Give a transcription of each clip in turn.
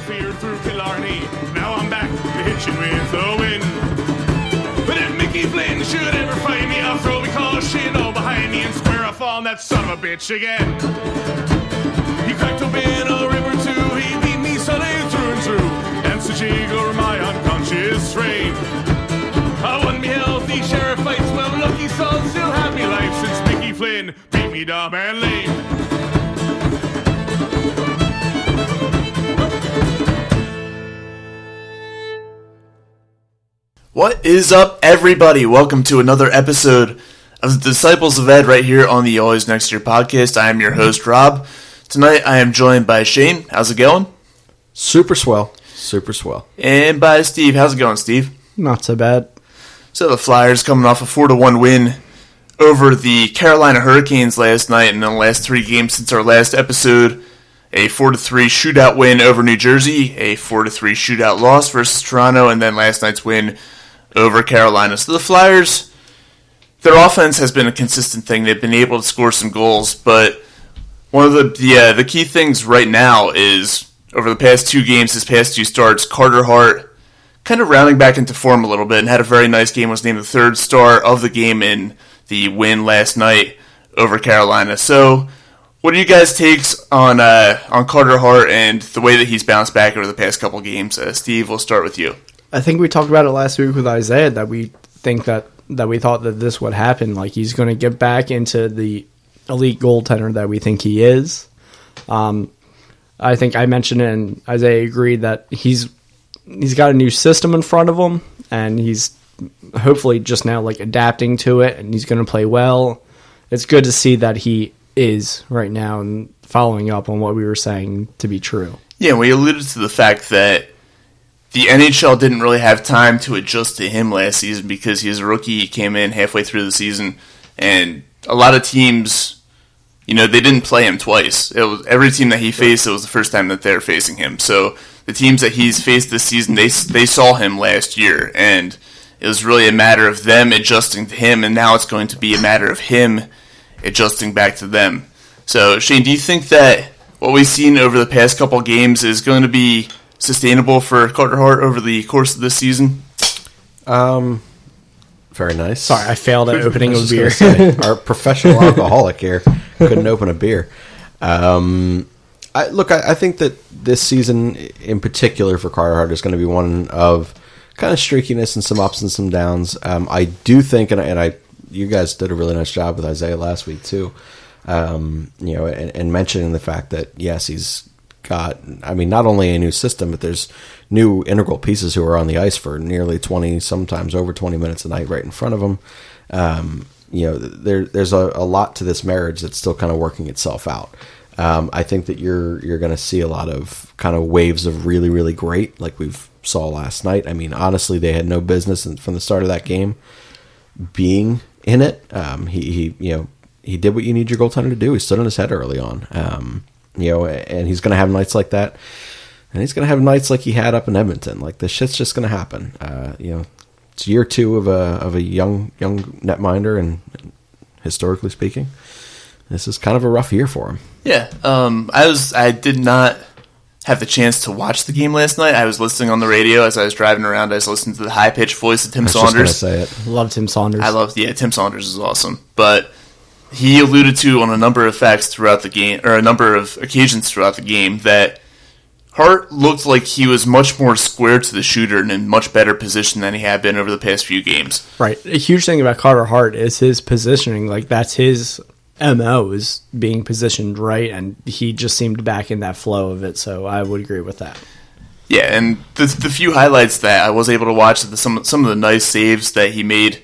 feared through Killarney. Now I'm back to hitching with a win. But if Mickey Flynn should ever find me, I'll throw me caution all behind me and square off on that son of a bitch again. He cracked open a river too, he beat me Sunday through and through, danced a jig over my unconscious frame. I won me healthy sheriff fights, well lucky son, still have me life since Mickey Flynn beat me dumb and lame. What is up, everybody? Welcome to another episode of the Disciples of Ed right here on the Always Next Year podcast. I am your host, Rob. Tonight I am joined by Shane. How's it going? Super swell. Super swell. And by Steve. How's it going, Steve? Not so bad. So the Flyers coming off a 4-1 win over the Carolina Hurricanes last night, and in the last three games since our last episode, a 4-3 shootout win over New Jersey, a 4-3 shootout loss versus Toronto, and then last night's win over Carolina. So the Flyers, their offense has been a consistent thing. They've been able to score some goals, but one of the key things right now is over the past two games, his past two starts, Carter Hart kind of rounding back into form a little bit and had a very nice game. Was named the third star of the game in the win last night over Carolina. So what are you guys' takes on Carter Hart and the way that he's bounced back over the past couple games? Steve, we'll start with you. I think we talked about it last week with Isaiah that we think that we thought that this would happen. Like he's going to get back into the elite goaltender that we think he is. I think I mentioned it and Isaiah agreed that he's got a new system in front of him and he's hopefully just now like adapting to it and he's going to play well. It's good to see that he is right now and following up on what we were saying to be true. Yeah, we alluded to the fact that the NHL didn't really have time to adjust to him last season because he was a rookie. He came in halfway through the season, and a lot of teams, they didn't play him twice. It was every team that he faced, it was the first time that they were facing him. So the teams that he's faced this season, they saw him last year, and it was really a matter of them adjusting to him, and now it's going to be a matter of him adjusting back to them. So, Shane, do you think that what we've seen over the past couple games is going to be sustainable for Carter Hart over the course of this season? Very nice. Sorry, I failed at opening a beer. Our professional alcoholic here couldn't open a beer. I think that this season in particular for Carter Hart is going to be one of kind of streakiness and some ups and some downs. I do think, and you guys did a really nice job with Isaiah last week too, and mentioning the fact that yes, he's got, not only a new system, but there's new integral pieces who are on the ice for nearly 20, sometimes over 20 minutes a night right in front of them. There's a lot to this marriage that's still kind of working itself out. I think that you're going to see a lot of kind of waves of really, really great, like we've saw last night. Honestly, they had no business from the start of that game being in it. He did what you need your goaltender to do. He stood on his head early on. And he's going to have nights like that. And he's going to have nights like he had up in Edmonton. Like, this shit's just going to happen. It's year two of a young netminder, and historically speaking, this is kind of a rough year for him. Yeah. I did not have the chance to watch the game last night. I was listening on the radio as I was driving around. I was listening to the high-pitched voice of Tim Saunders. I was just going to say it. Love Tim Saunders. Tim Saunders is awesome. But he alluded to on a number of facts throughout the game, or a number of occasions throughout the game, that Hart looked like he was much more square to the shooter and in much better position than he had been over the past few games. Right. A huge thing about Carter Hart is his positioning. Like, that's his MO, is being positioned right, and he just seemed back in that flow of it, so I would agree with that. Yeah, and the few highlights that I was able to watch, some of the nice saves that he made,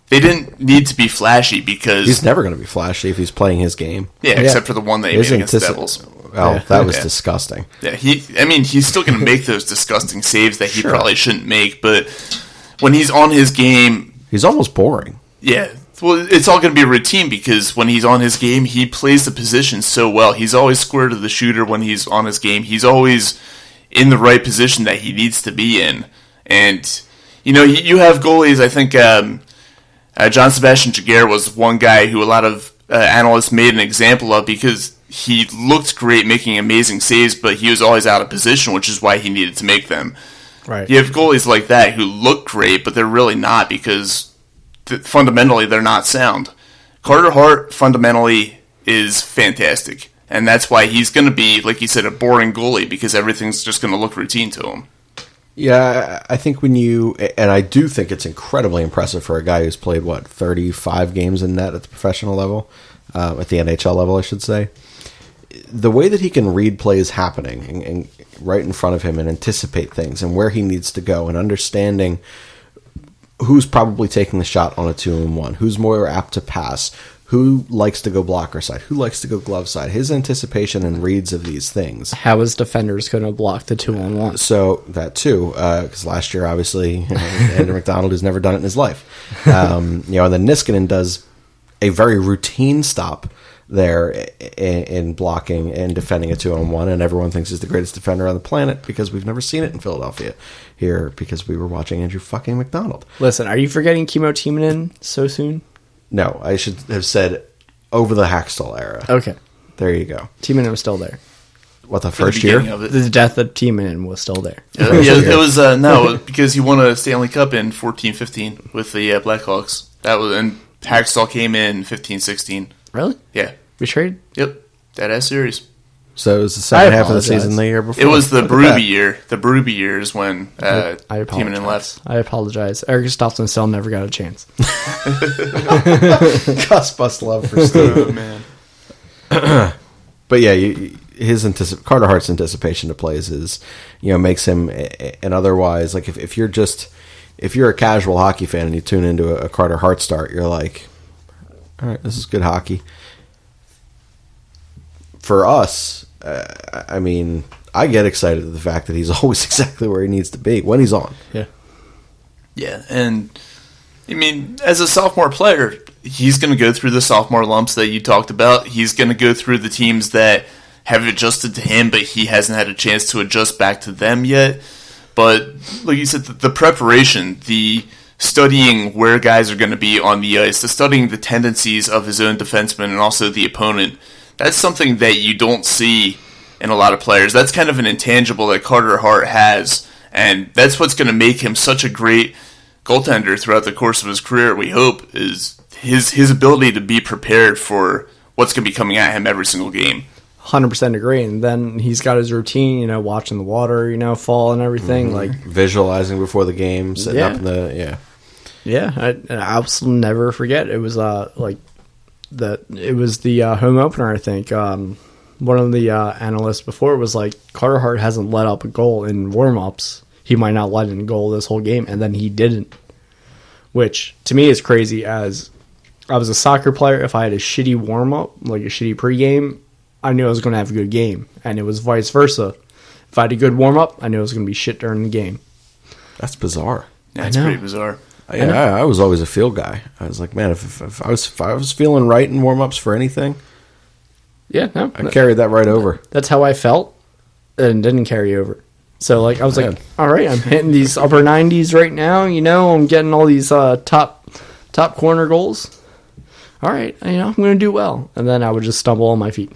they didn't need to be flashy because he's never going to be flashy if he's playing his game. Yeah, except for the one that he made against the Devils. Oh, that was disgusting. Yeah, he's still going to make those disgusting saves that he probably shouldn't make, but when he's on his game, he's almost boring. Yeah, well, it's all going to be a routine because when he's on his game, he plays the position so well. He's always square to the shooter when he's on his game. He's always in the right position that he needs to be in. And, you have goalies, I think John Sebastian Jaguar was one guy who a lot of analysts made an example of because he looked great making amazing saves, but he was always out of position, which is why he needed to make them. Right. You have goalies like that who look great, but they're really not because fundamentally they're not sound. Carter Hart fundamentally is fantastic, and that's why he's going to be, like you said, a boring goalie because everything's just going to look routine to him. Yeah, I think and I do think it's incredibly impressive for a guy who's played, 35 games in net at the professional level, at the NHL level, I should say. The way that he can read plays happening and right in front of him and anticipate things and where he needs to go and understanding who's probably taking the shot on a 2-on-1, who's more apt to pass, who likes to go blocker side, who likes to go glove side, his anticipation and reads of these things. How is defenders going to block the 2-on-1? So that too, because last year, obviously, Andrew McDonald has never done it in his life. And then Niskanen does a very routine stop there in blocking and defending a 2-on-1, and everyone thinks he's the greatest defender on the planet because we've never seen it in Philadelphia here because we were watching Andrew fucking McDonald. Listen, are you forgetting Kimmo Timonen so soon? No, I should have said over the Hackstall era. Okay. There you go. Timonen was still there. What, the first year? The death of Timonen was still there. It was no, because he won a Stanley Cup in 14-15 with the Blackhawks. That was, and Hackstall came in 15-16. Really? Yeah. We traded? Yep. That ass series. So it was the second half of the apologize. season the year before? It was the Berube year. The Berube year is when I apologize. Timonen left. I apologize. Eric Gustafsson still never got a chance. Gus bust love for Steve. Oh, man. But yeah, Carter Hart's anticipation to plays is, makes him, and otherwise, like if you're a casual hockey fan and you tune into a Carter Hart start, you're like, all right, this is good hockey. For us, I get excited at the fact that he's always exactly where he needs to be when he's on. Yeah. Yeah, and as a sophomore player, he's going to go through the sophomore lumps that you talked about. He's going to go through the teams that have adjusted to him, but he hasn't had a chance to adjust back to them yet. But like you said, the preparation, the studying where guys are going to be on the ice, the studying the tendencies of his own defenseman and also the opponent, that's something that you don't see in a lot of players. That's kind of an intangible that Carter Hart has, and that's what's going to make him such a great goaltender throughout the course of his career, we hope, is his ability to be prepared for what's going to be coming at him every single game. 100% agree. And then he's got his routine, watching the water, fall and everything. Mm-hmm. Like visualizing before the game, sitting up in the Yeah, I will never forget. It was it was the home opener, I think. One of the analysts before was like, Carter Hart hasn't let up a goal in warm-ups. He might not let in a goal this whole game, and then he didn't. Which, to me, is crazy. As I was a soccer player, if I had a shitty warm-up, like a shitty pregame, I knew I was going to have a good game. And it was vice versa. If I had a good warm-up, I knew it was going to be shit during the game. That's bizarre. That's pretty bizarre. I was always a feel guy. I was like, man, if I was feeling right in warm-ups for anything, Yeah, no. I carried that right over. That's how I felt, and didn't carry over. So, I was Man. like, all right, I'm hitting these upper 90s right now. I'm getting all these top corner goals. All right, I'm going to do well. And then I would just stumble on my feet.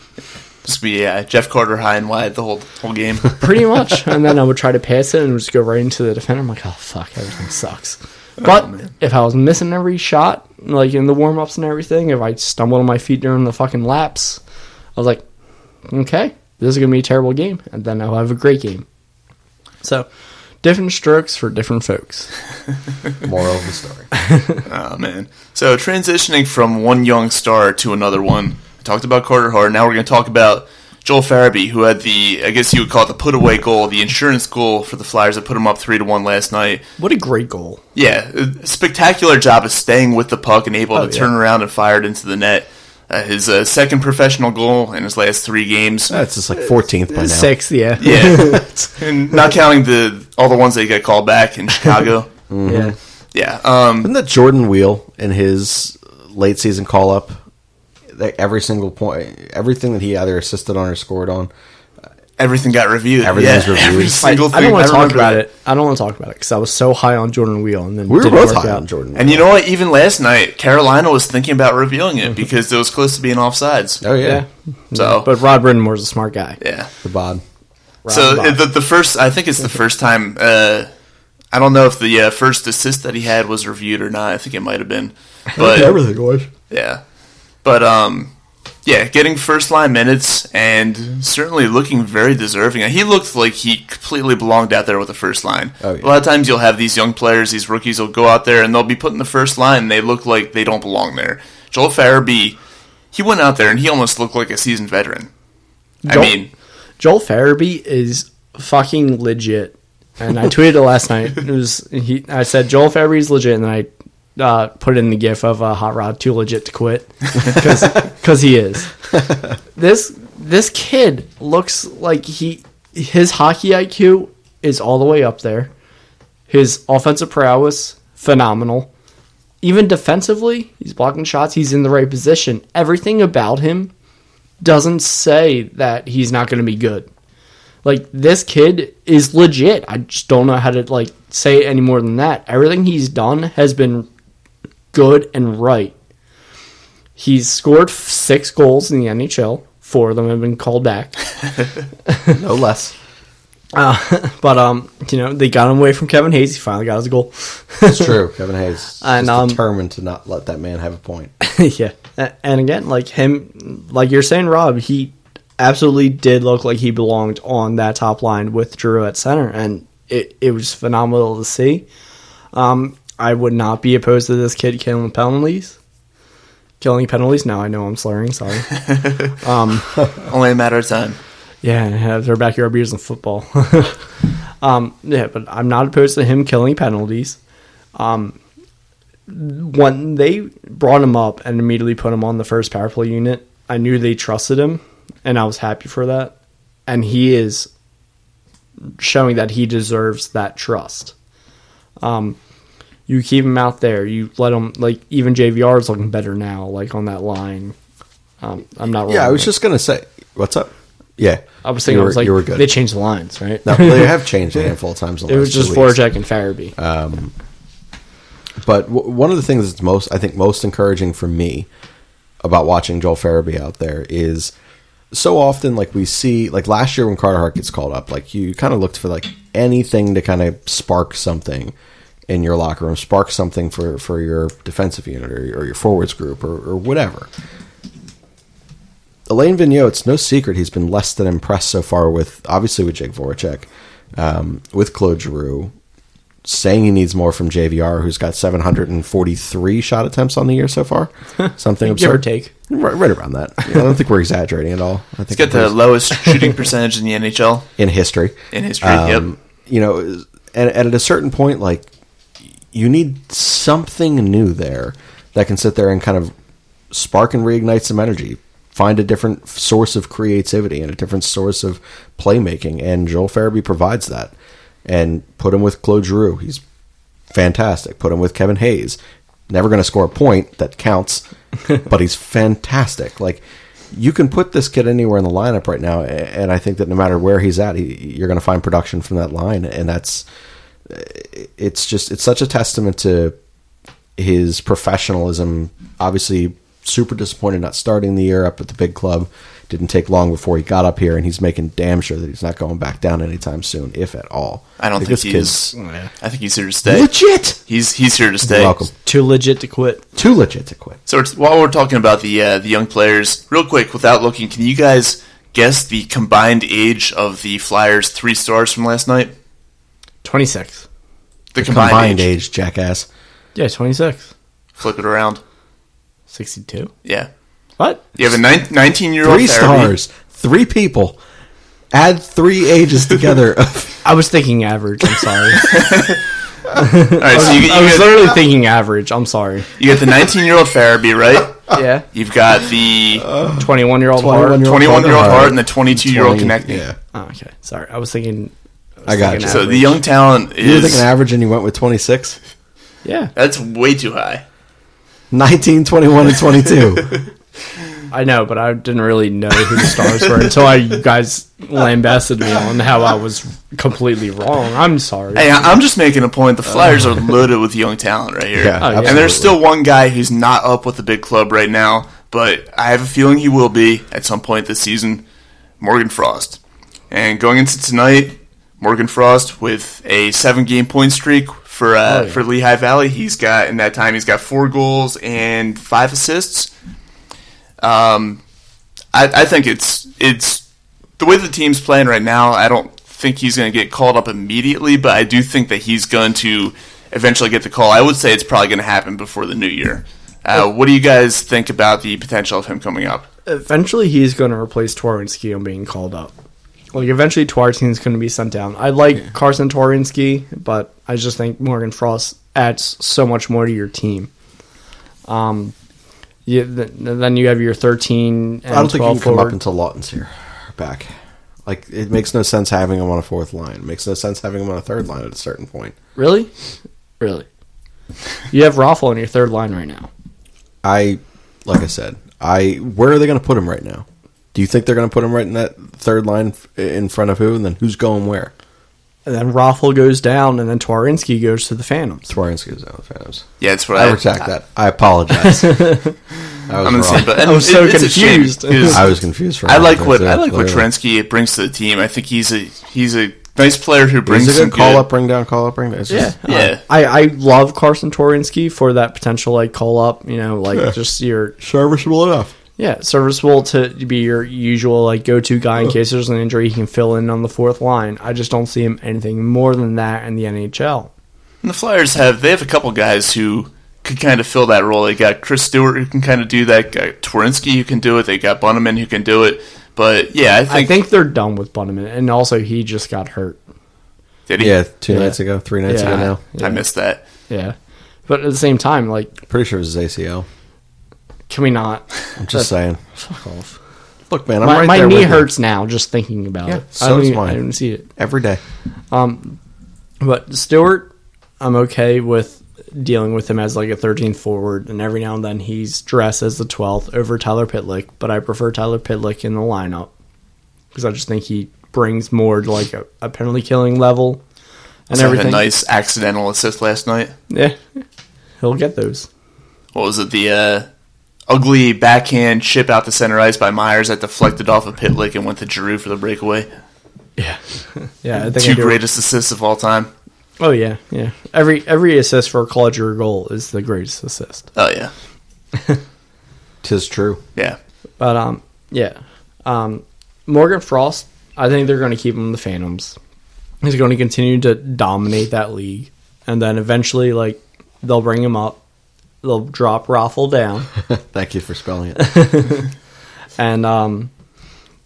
Just be Jeff Carter high and wide the whole game. Pretty much. And then I would try to pass it and just go right into the defender. I'm like, oh, fuck, everything sucks. But if I was missing every shot, like in the warm-ups and everything, if I stumbled on my feet during the fucking laps, I was like, okay, this is going to be a terrible game. And then I'll have a great game. So, different strokes for different folks. Moral of the story. Oh, man. So, transitioning from one young star to another one. I talked about Carter Hart. Now we're going to talk about Joel Farabee, who had I guess you would call it the put-away goal, the insurance goal for the Flyers that put him up 3-1 last night. What a great goal. Yeah, a spectacular job of staying with the puck and able to turn around and fire it into the net. His second professional goal in his last 3 games. That's just like 14th by now. 6th, yeah. Yeah. And not counting all the ones that got called back in Chicago. Yeah. Yeah. Isn't that Jordan Wheel in his late season call up? Every single point, everything that he either assisted on or scored on, everything got reviewed. Everything was reviewed. Every single I thing. don't want to talk remember about that. it. I don't want to talk about it because I was so high on Jordan Wheel, and then We were didn't both work high out. on Jordan. And you know what? Even last night, Carolina was thinking about reviewing it because it was close to being offsides. Oh, yeah. So, But Rod Brittenmore's a smart guy. yeah. The bod. So Rob. the first, I think it's the first time. I don't know if the first assist that he had was reviewed or not. I think it might have been, but Everything was. yeah, but yeah, getting first line minutes and certainly looking very deserving. He looked like he completely belonged out there with the first line. Oh, yeah. A lot of times you'll have these young players, these rookies will go out there and they'll be put in the first line and they look like they don't belong there. Joel Farabee, he went out there and he almost looked like a seasoned veteran. Joel Farabee is fucking legit. And I tweeted it last night. I said Joel Farabee's legit, and then I put in the gif of Hot Rod too legit to quit because he is. This kid looks like his hockey IQ is all the way up there. His offensive prowess phenomenal. Even defensively, he's blocking shots. He's in the right position. Everything about him doesn't say that he's not going to be good. Like, this kid is legit. I just don't know how to, say it any more than that. Everything he's done has been good and right. He's scored 6 goals in the NHL. 4 of them have been called back. No less. But they got him away from Kevin Hayes. He finally got his goal. It's true. Kevin Hayes And, is determined to not let that man have a point. Yeah. And again, like him, like you're saying, Rob, he absolutely did look like he belonged on that top line with Drew at center, and it was phenomenal to see. I would not be opposed to this kid killing penalties. Now I know I'm slurring, sorry. Only a matter of time. Yeah, they're backyard beers in football. Yeah, but I'm not opposed to him killing penalties. When they brought him up and immediately put him on the first power play unit, I knew they trusted him, and I was happy for that. And he is showing that he deserves that trust. You keep him out there. You let him, even JVR is looking better now, on that line. I'm not. Yeah, I was just gonna say, what's up? Yeah, I was thinking, you were good. They changed the lines, right? No, they have changed a handful of times. In the It last was just 2 weeks. Voracek and Farabee. But one of the things that's most encouraging for me about watching Joel Farabee out there is so often, we see, last year when Carter Hart gets called up, you kind of looked for anything to kind of spark something in your locker room, spark something for your defensive unit or your forwards group or whatever. Alain Vigneault, it's no secret he's been less than impressed so far with Jake Voracek, with Claude Giroux, saying he needs more from JVR, who's got 743 shot attempts on the year so far. Something absurd. Give or take. Right around that. I don't think we're exaggerating at all. I think He's got the lowest shooting percentage in the NHL. in history. Yep. And at a certain point, you need something new there that can sit there and kind of spark and reignite some energy. Find a different source of creativity and a different source of playmaking, and Joel Farabee provides that. And put him with Claude Giroux. He's fantastic. Put him with Kevin Hayes. Never going to score a point that counts, but he's fantastic. You can put this kid anywhere in the lineup right now, and I think that no matter where he's at, you're going to find production from that line, and it's such a testament to his professionalism. Obviously, super disappointed not starting the year up at the big club. Didn't take long before he got up here, and he's making damn sure that he's not going back down anytime soon, if at all. I don't think this he kid's is. I think he's here to stay. legit. He's here to stay. You're welcome. Too legit to quit. Too legit to quit. So while we're talking about the young players, real quick, without looking, can you guys guess the combined age of the Flyers 3 stars from last night? 26. The Combined age, jackass. Yeah, 26. Flip it around. 62. Yeah. What? You have a 19-year-old 3 stars, 3 people. Add 3 ages together. I was thinking average. I'm sorry. All right, so I was literally thinking average. I'm sorry. you get the 19-year-old Farabee, right? Yeah. You've got the 21-year-old Hart. 21-year-old Hart and the 22-year-old Konechny. Yeah. Oh, okay. Sorry. I was thinking. I got you. So the young talent You were is... thinking average and you went with 26? Yeah. That's way too high. 19, 21, and 22. I know, but I didn't really know who the stars were until you guys lambasted me on how I was completely wrong. I'm sorry. Hey, I'm just making a point. The Flyers are loaded with young talent right here. Yeah, And there's still one guy who's not up with the big club right now, but I have a feeling he will be at some point this season, Morgan Frost. And going into tonight, Morgan Frost with a 7-game point streak for Lehigh Valley. In that time he's got 4 goals and 5 assists. I think it's the way the team's playing right now. I don't think he's going to get called up immediately, but I do think that he's going to eventually get the call. I would say it's probably going to happen before the new year. What do you guys think about the potential of him coming up? Eventually, he's going to replace Twarinski on being called up. Like, eventually, Twarinski's going to be sent down. I like Carson Twarinski, but I just think Morgan Frost adds so much more to your team. Then you have your 13 and I don't think 12 he can come forward. up until Lawton's here, back. Like, it makes no sense having him on a 4th line. It makes no sense having him on a 3rd line at a certain point. Really? You have Raffle on your 3rd line right now. Like I said, where are they going to put him right now? Do you think they're going to put him right in that 3rd line in front of who? And then who's going where? And then Raffle goes down, and then Twarinski goes to the Phantoms. Twarinski goes down with Phantoms. Yeah, it's what I retract that. I apologize. I was I'm in the same boat. I was so it's a shame, confused. 'cause I was confused for I like what literally. Twarinski brings to the team. I think he's a nice player who brings He's a some good call good. up, bring down, call up, bring down. It's just- Yeah. I love Carson Twarinski for that potential like call up, just your serviceable enough. serviceable to be your usual like go to guy in case there's an injury. He can fill in on the 4th line. I just don't see him anything more than that in the NHL. And the Flyers have a couple guys who could kind of fill that role. They got Chris Stewart who can kind of do that. Got Twarinski who can do it. They got Bunneman who can do it. But yeah, I think they're done with Bunneman, and also he just got hurt. Did he? Yeah, 2 nights ago, 3 nights ago now. I missed that. Yeah, but at the same time, like, Pretty sure it was his ACL. can we not? I'm just saying. Fuck off. Look, man, I'm My, right my there knee with you. hurts now just thinking about it. so I don't does even, mine. I didn't see it. Every day. But Stewart, I'm okay with dealing with him as like a 13th forward, and every now and then he's dressed as the 12th over Tyler Pitlick, but I prefer Tyler Pitlick in the lineup because I just think he brings more to like a penalty killing level and So everything. a nice accidental assist last night. Yeah, he'll get those. What was it? The ugly backhand chip out to center ice by Myers that deflected off of Pitlick and went to Giroux for the breakaway. Yeah, I think I 2 do. greatest assists of all time. Oh yeah. Every assist for a clutch or a goal is the greatest assist. Oh yeah, 'Tis true. yeah. But Morgan Frost, I think they're going to keep him in the Phantoms. He's going to continue to dominate that league, and then eventually, like, they'll bring him up, they'll drop Raffle down, Thank you for spelling it. and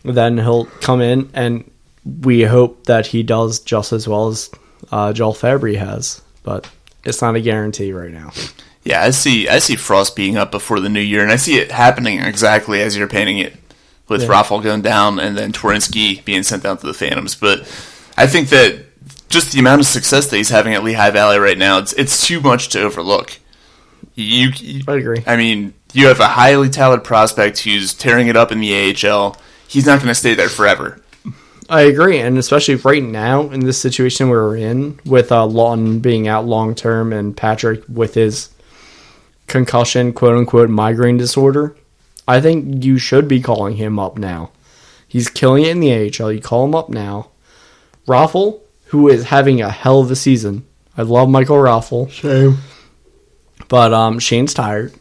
then he'll come in, and we hope that he does just as well as Joel Fabry has, but it's not a guarantee right now. Yeah, I see Frost being up before the new year, and I see it happening exactly as you're painting it, with Raffle going down and then Twarinski being sent down to the Phantoms. But I think that just the amount of success that he's having at Lehigh Valley right now, it's too much to overlook. I agree. I mean, you have a highly talented prospect who's tearing it up in the AHL. He's not going to stay there forever. I agree, and especially right now in this situation we're in, with Lawton being out long term and Patrick with his concussion, quote unquote, migraine disorder, I think you should be calling him up now. He's killing it in the AHL. You call him up now. Raffle, who is having a hell of a season. I love Michael Raffle. Shame. But Shane's tired.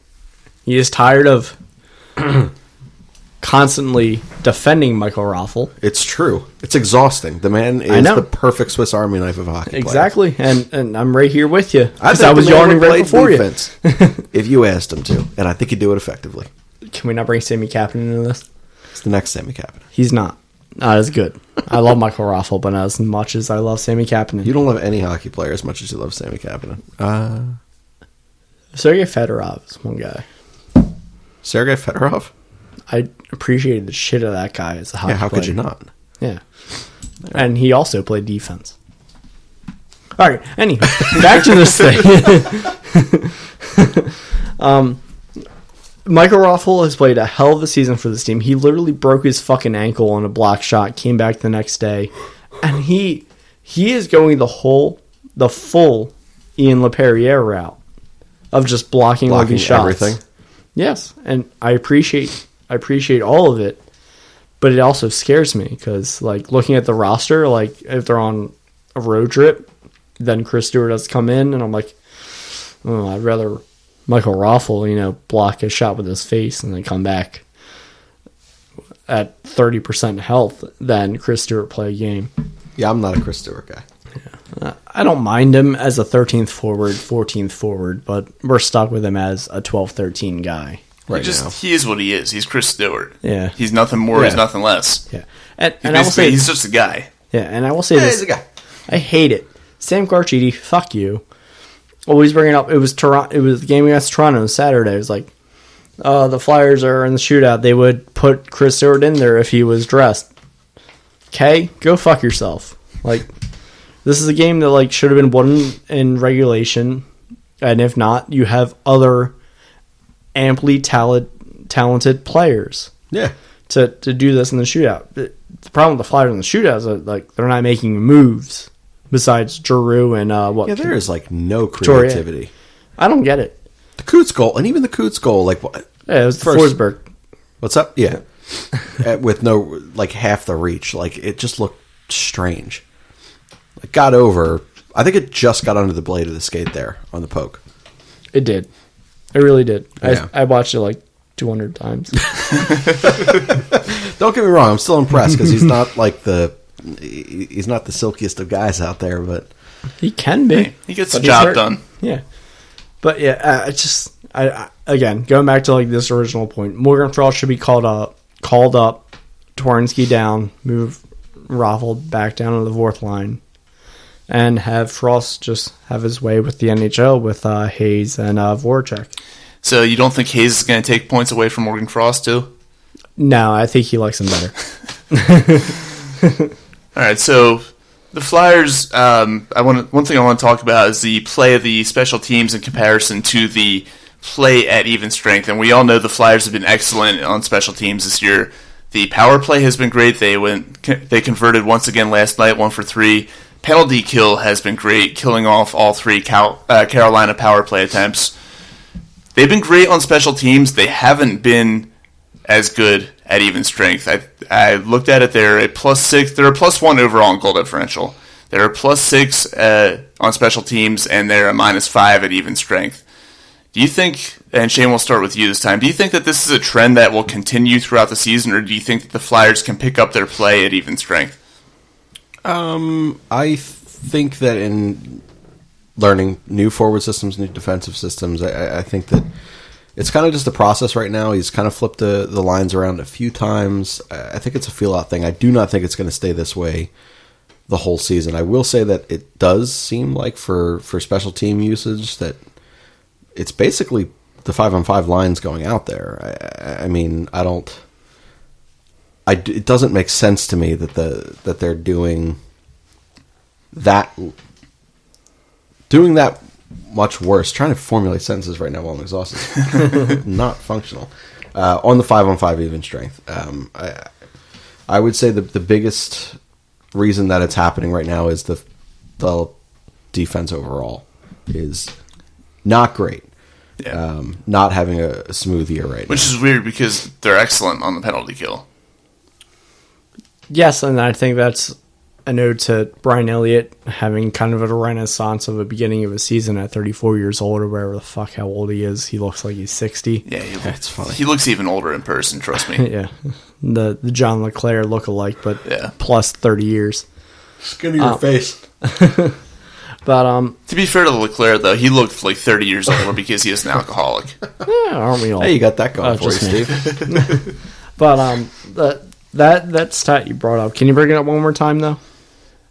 He is tired of constantly defending Michael Raffle. It's true. It's exhausting. The man is know. the perfect Swiss Army knife of a hockey player. Exactly, and I'm right here with you. I 'Cause think I was the man yarning would right play before defense if you asked him to, and I think he'd do it effectively. you. Can we not bring Sammy Kapanen into this? It's the next Sammy Kapanen. He's not as good. I love Michael Raffle, but not as much as I love Sammy Kapanen. You don't love any hockey player as much as you love Sammy Kapanen. Sergei Fedorov is one guy. Sergei Fedorov? I appreciated the shit of that guy as a hockey Yeah, how player. could you not? Yeah. And he also played defense. All right. Anyway, back to this thing. Michael Ruffalo has played a hell of a season for this team. He literally broke his fucking ankle on a block shot, came back the next day, and he is going the full Ian LePerriere route of just blocking all these shots. Everything. Yes, and I appreciate all of it, but it also scares me because, like, looking at the roster, like, if they're on a road trip, then Chris Stewart has to come in, and I'm like, oh, I'd rather Michael Ruffalo, block a shot with his face and then come back at 30% health than Chris Stewart play a game. Yeah, I'm not a Chris Stewart guy. I don't mind him as a 13th forward, 14th forward, but we're stuck with him as a 12-13 guy. Right now. Now. He is what he is. He's Chris Stewart. Yeah. He's nothing more, he's nothing less. Yeah. And I will say, he's just a guy. Yeah, and I will say this. He's a guy. I hate it. Sam Garcetti, fuck you. Always bringing up, it was the game against Toronto Saturday. It was like, the Flyers are in the shootout. They would put Chris Stewart in there if he was dressed. Okay, go fuck yourself. Like, this is a game that, like, should have been won in regulation, and if not, you have other amply talented players. Yeah. To do this in the shootout. The problem with the Flyers in the shootout is that, like, they're not making moves besides Giroux and Yeah, there is like no creativity. I don't get it. The Coots goal, and even the Coots goal, like what? Yeah, it was Forsberg. What's up? Yeah, with no like half the reach, like it just looked strange. It got over. I think it just got under the blade of the skate there on the poke. It did. It really did. Yeah. I watched it like 200 times. Don't get me wrong, I'm still impressed because he's not like he's not the silkiest of guys out there, but he can be. He gets the job done. Yeah, but yeah, I again going back to like this original point, Morgan Frost should be called up, Tornsky down, move Raffle back down to the fourth line, and have Frost just have his way with the NHL with Hayes and Voracek. So you don't think Hayes is going to take points away from Morgan Frost too? No, I think he likes him better. All right, so the Flyers. One thing I want to talk about is the play of the special teams in comparison to the play at even strength. And we all know the Flyers have been excellent on special teams this year. The power play has been great. They converted once again last night, 1 for 3. Penalty kill has been great, killing off all 3 Carolina power play attempts. They've been great on special teams. They haven't been as good at even strength. I looked at it. They're a +6. They're a +1 overall in goal differential. They're a +6 on special teams, and they're a -5 at even strength. Do you think, and Shane, we'll start with you this time, do you think that this is a trend that will continue throughout the season, or do you think that the Flyers can pick up their play at even strength? I think that in learning new forward systems, new defensive systems, I think that it's kind of just a process right now. He's kind of flipped the lines around a few times. I think it's a feel-out thing. I do not think it's going to stay this way the whole season. I will say that it does seem like for special team usage that it's basically the 5-on-5 lines going out there. I mean, it doesn't make sense to me that they're doing that much worse. Trying to formulate sentences right now while I'm exhausted. Not functional. On the 5-on-5 even strength. I would say the biggest reason that it's happening right now is the defense overall is not great. Yeah. Not having a smooth year right now. Which is weird because they're excellent on the penalty kill. Yes, and I think that's an ode to Brian Elliott having kind of a renaissance of the beginning of a season at 34 years old or wherever the fuck how old he is. He looks like he's 60. Yeah, It's funny. He looks even older in person, trust me. Yeah. The John LeClaire look-alike, but Yeah. plus 30 years. Skin of your face. But To be fair to LeClaire, though, he looked like 30 years older because he is an alcoholic. yeah, aren't we all? Hey, you got that going for you, just me. Steve. But that stat you brought up, can you bring it up one more time though?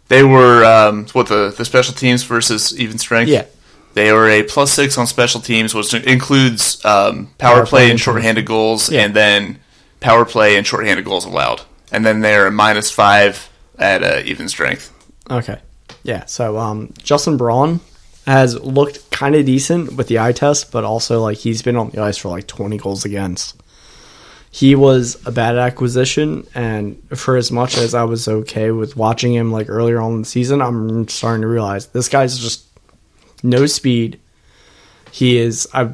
They were, the special teams versus even strength? Yeah. They were a +6 on special teams, which includes power play and shorthanded goals, Yeah. and then power play and shorthanded goals allowed. And then they're a -5 at even strength. Okay. Yeah, so Justin Braun has looked kind of decent with the eye test, but also like he's been on the ice for like 20 goals against. He was a bad acquisition, and for as much as I was okay with watching him like earlier on in the season, I'm starting to realize this guy's just no speed. He is. I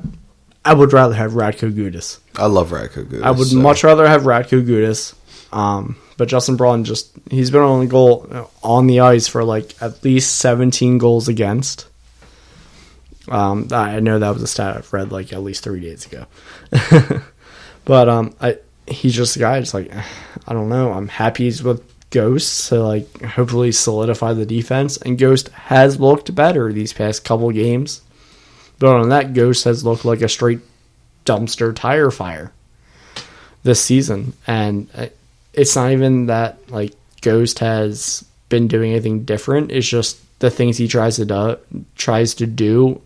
would rather have Radko Gudas. I love Radko Gudas. I would much rather have Radko Gudas. But Justin Braun he's been on the goal on the ice for like at least 17 goals against. I know that was a stat I've read like at least 3 days ago. But he's just a guy. It's like, I don't know. I'm happy he's with Ghost to like hopefully solidify the defense. And Ghost has looked better these past couple games. But on that, Ghost has looked like a straight dumpster tire fire this season. And it's not even that like Ghost has been doing anything different. It's just the things he tries to do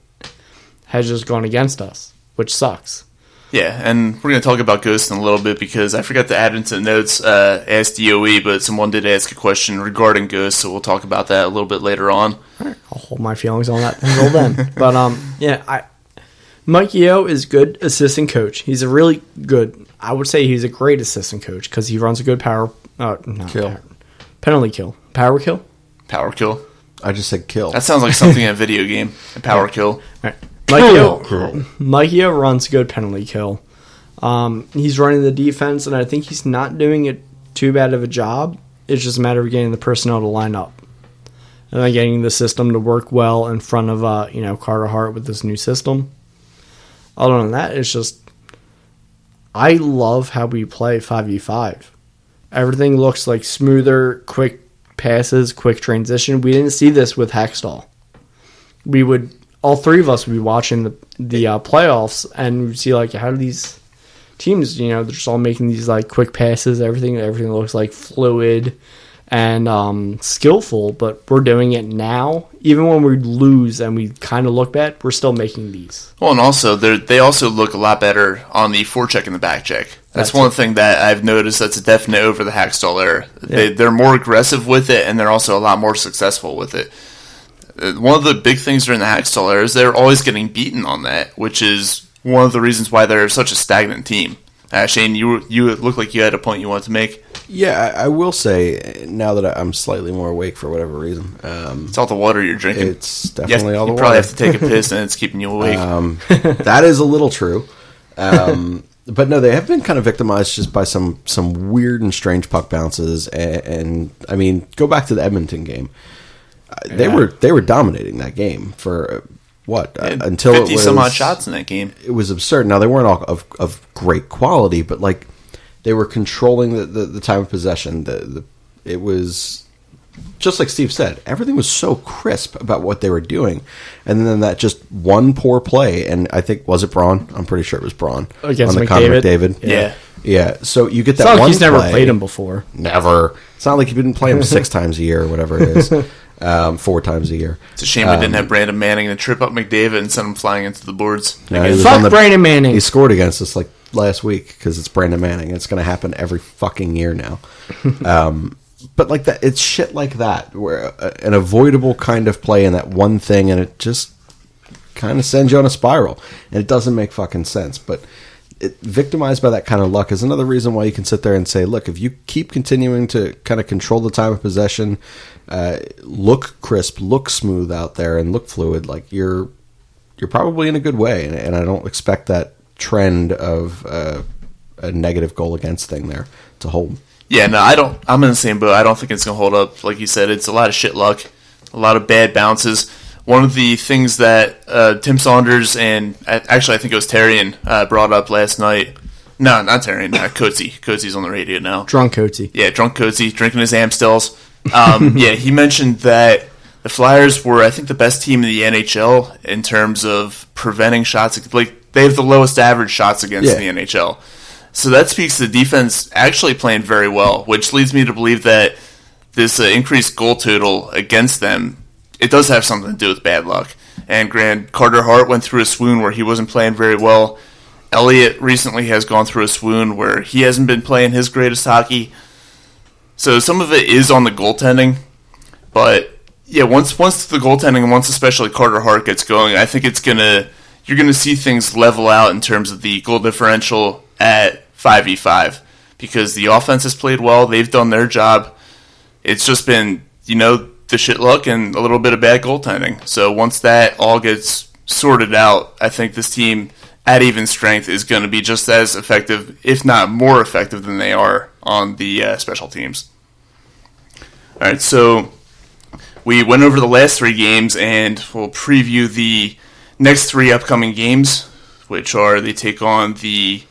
has just gone against us, which sucks. Yeah, and we're going to talk about Ghost in a little bit because I forgot to add into the notes, ask DoE, but someone did ask a question regarding Ghost, so we'll talk about that a little bit later on. All right, I'll hold my feelings on that until then. But, Mike Yeo is good assistant coach. He's a really good, I would say he's a great assistant coach because he runs a good penalty kill. Power kill? Power kill. I just said kill. That sounds like something in a video game. A power kill. All right. Mike Yeo runs a good penalty kill. He's running the defense, and I think he's not doing it too bad of a job. It's just a matter of getting the personnel to line up. And then getting the system to work well in front of Carter Hart with this new system. Other than that, it's just I love how we play 5v5. Everything looks like smoother, quick passes, quick transition. We didn't see this with Hextall. All three of us would be watching the playoffs, and we'd see like how do these teams, they're just all making these like quick passes. Everything looks like fluid and skillful, but we're doing it now. Even when we lose and we kind of look bad, we're still making these. Well, and also they also look a lot better on the forecheck and the backcheck. That's one thing that I've noticed that's a definite over the Hackstall era. Yeah. They're more aggressive with it, and they're also a lot more successful with it. One of the big things during the Hackstall era is they're always getting beaten on that, which is one of the reasons why they're such a stagnant team. Shane, you look like you had a point you wanted to make. Yeah, I will say, now that I'm slightly more awake for whatever reason. It's all the water you're drinking. It's definitely all the water. You probably have to take a piss and it's keeping you awake. That is a little true. But no, they have been kind of victimized just by some weird and strange puck bounces. And I mean, go back to the Edmonton game. They were dominating that game for... until 50 some odd shots in that game. It was absurd. Now they weren't all of great quality, but like they were controlling the time of possession. It was just like Steve said. Everything was so crisp about what they were doing, and then that just one poor play. And I think was it Braun? I'm pretty sure it was Braun against on the McDavid. Conor McDavid. Yeah. So you get that it's not one. Like he's never play. played him before. Never. It's not like you've been playing him 6 times a year or whatever it is. 4 times a year. It's a shame we didn't have Brandon Manning to trip up McDavid and send him flying into the boards. Fuck Brandon Manning. He scored against us like last week because it's Brandon Manning. It's going to happen every fucking year now. But like that, it's shit like that where an avoidable kind of play in that one thing, and it just kind of sends you on a spiral, and it doesn't make fucking sense. But victimized by that kind of luck is another reason why you can sit there and say, look, if you keep continuing to kind of control the time of possession, look crisp, look smooth out there, and look fluid, like you're probably in a good way. And I don't expect that trend of a negative goal against thing there to hold. Yeah, no, I'm in the same boat. I don't think it's going to hold up. Like you said, it's a lot of shit luck, a lot of bad bounces. One of the things that Tim Saunders and actually I think it was Terrian brought up last night. No, not Terrian. Coatsy. Coatsy's on the radio now. Drunk Coatsy. Yeah, drunk Coatsy, drinking his Amstels. Yeah, he mentioned that the Flyers were, I think, the best team in the NHL in terms of preventing shots. Like they have the lowest average shots against in the NHL. So that speaks to the defense actually playing very well, which leads me to believe that this increased goal total against them, it does have something to do with bad luck. And Carter Hart went through a swoon where he wasn't playing very well. Elliott recently has gone through a swoon where he hasn't been playing his greatest hockey. So some of it is on the goaltending, but Yeah, once the goaltending and once especially Carter Hart gets going, I think you're gonna see things level out in terms of the goal differential at 5v5 because the offense has played well. They've done their job. It's just been, the shit luck and a little bit of bad goaltending. So once that all gets sorted out, I think this team at even strength is going to be just as effective, if not more effective than they are on the special teams. All right, so we went over the last 3 games, and we'll preview the next 3 upcoming games, which are they take on the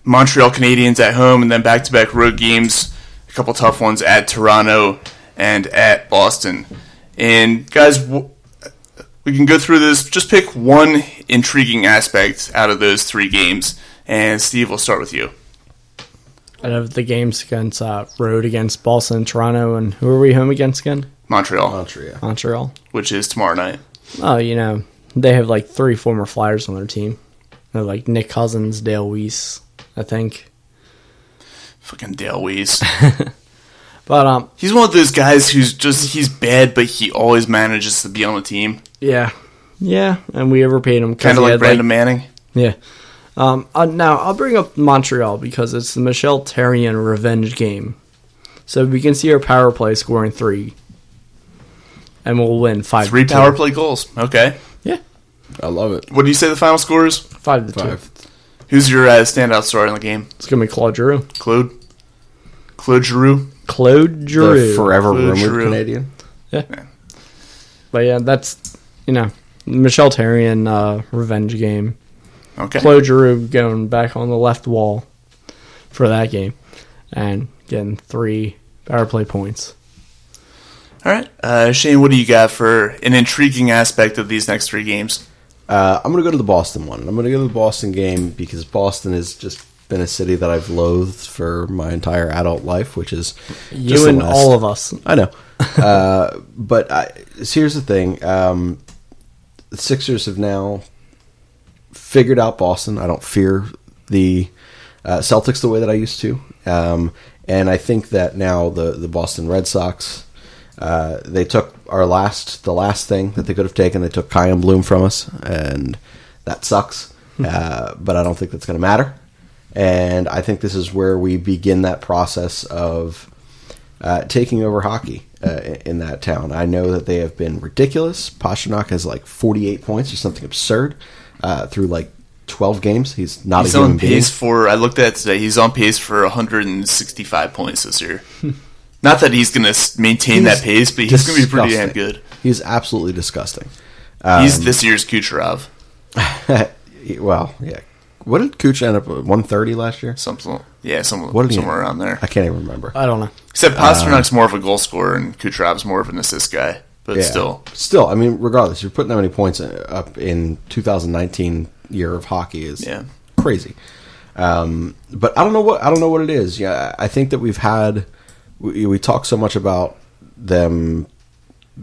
Montreal Canadiens at home, and then back-to-back road games, a couple tough ones at Toronto and at Boston. And guys, we can go through this. Just pick one intriguing aspect out of those 3 games. And Steve, we'll start with you. Out of the games against road against Boston and Toronto, and who are we home against again? Montreal. Which is tomorrow night. Oh, they have like 3 former Flyers on their team. They're like Nick Cousins, Dale Weiss, I think. Fucking Dale Weiss. But he's one of those guys he's bad, but he always manages to be on the team. Yeah, and we overpaid him. Kind of like Brandon Manning. Yeah. Now, I'll bring up Montreal because it's the Michel Therrien revenge game. So we can see our power play scoring 3. And we'll win 5-2. 3 power play goals. Okay. Yeah. I love it. What do you say the final score is? 5-2. Who's your standout star in the game? It's going to be Claude Giroux. Claude Giroux? Claude Giroux. The forever Claude rumored Giroux. Canadian. Yeah. But yeah, that's, Michel Therrien revenge game. Okay. Claude Giroux going back on the left wall for that game and getting 3 power play points. All right. Shane, what do you got for an intriguing aspect of these next 3 games? I'm going to go to the Boston one. I'm going to go to the Boston game because Boston has just been a city that I've loathed for my entire adult life, which is You and all of us. I know. But here's the thing. The Sixers have now figured out Boston. I don't fear the Celtics the way that I used to. And I think that now the Boston Red Sox, they took the last thing that they could have taken. They took Kyan Bloom from us, and that sucks. But I don't think that's going to matter. And I think this is where we begin that process of taking over hockey in that town. I know that they have been ridiculous. Pasternak has like 48 points or something absurd through like 12 games. He's not a human being. I looked at it today, he's on pace for 165 points this year. Not that he's going to maintain that pace, but he's going to be pretty damn good. He's absolutely disgusting. He's this year's Kucherov. Well, yeah. What did Kuch end up with? 130 last year? Somewhere around there. I can't even remember. I don't know. Except Pasternak's more of a goal scorer and Kucherov's more of an assist guy. But still. Still, I mean, regardless, you're putting that many points up in 2019 year of hockey is crazy. But I don't know what it is. Yeah, I think that we talk so much about them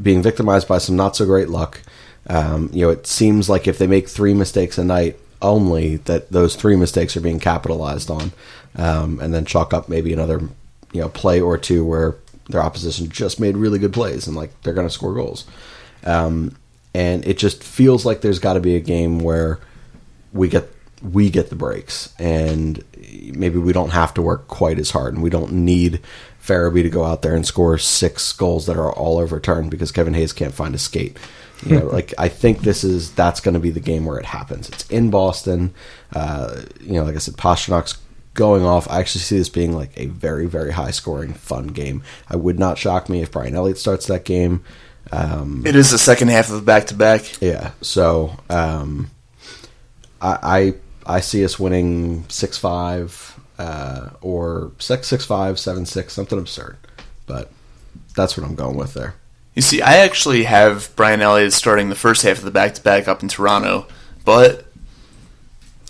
being victimized by some not so great luck. It seems like if they make 3 mistakes a night only, that those 3 mistakes are being capitalized on, and then chalk up maybe another play or 2 where their opposition just made really good plays and like they're going to score goals. And it just feels like there's got to be a game where we get the breaks, and maybe we don't have to work quite as hard, and we don't need Farabee to go out there and score 6 goals that are all overturned because Kevin Hayes can't find a skate. I think that's going to be the game where it happens. It's in Boston. Like I said, Pasternak's going off. I actually see this being like a very, very high scoring, fun game. I would not shock me if Brian Elliott starts that game. It is the second half of a back-to-back. Yeah, so I see us winning 6-5 or 6-5, 7-6, something absurd. But that's what I'm going with there. You see, I actually have Brian Elliott starting the first half of the back-to-back up in Toronto, but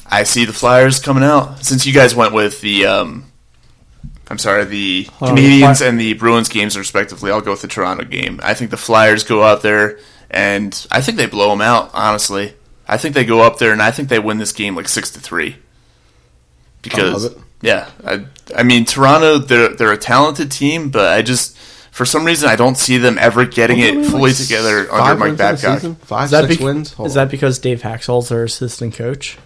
I see the Flyers coming out. Since you guys went with the Canadiens and the Bruins games respectively, I'll go with the Toronto game. I think the Flyers go out there, and I think they blow them out, honestly. I think they go up there, and I think they win this game like 6-3. Because, I love it. Yeah, I mean, Toronto, they're a talented team, but for some reason, I don't see them ever getting it fully together under Mike Babcock. 5, 6 wins. Is that because Dave Haxall's their assistant coach?